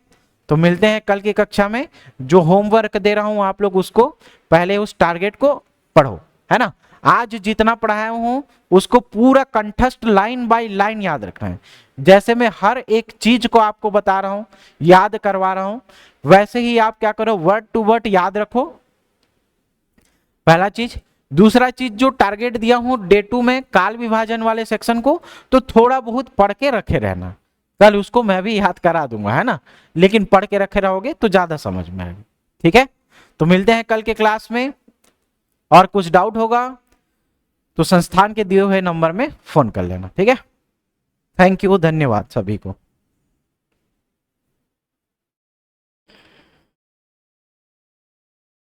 तो मिलते हैं कल की कक्षा में। जो होमवर्क दे रहा हूं आप लोग उसको पहले उस टारगेट को पढ़ो, है ना। आज जितना पढ़ाया हूं उसको पूरा कंठस्थ लाइन बाय लाइन याद रखना है। जैसे मैं हर एक चीज को आपको बता रहा हूं, याद करवा रहा हूं, वैसे ही आप क्या करो, वर्ड टू वर्ड याद रखो, पहला चीज। दूसरा चीज, जो टारगेट दिया हूं डे 2 में काल विभाजन वाले सेक्शन को, तो थोड़ा बहुत पढ़ के रखे रहना। कल उसको मैं भी याद करा दूंगा, है ना, लेकिन पढ़ के रखे रहोगे तो ज्यादा समझ में आएगा। ठीक है, तो मिलते हैं कल के क्लास में। और कुछ डाउट होगा तो संस्थान के दिए हुए नंबर में फोन कर लेना। ठीक है, थैंक यू, धन्यवाद सभी को।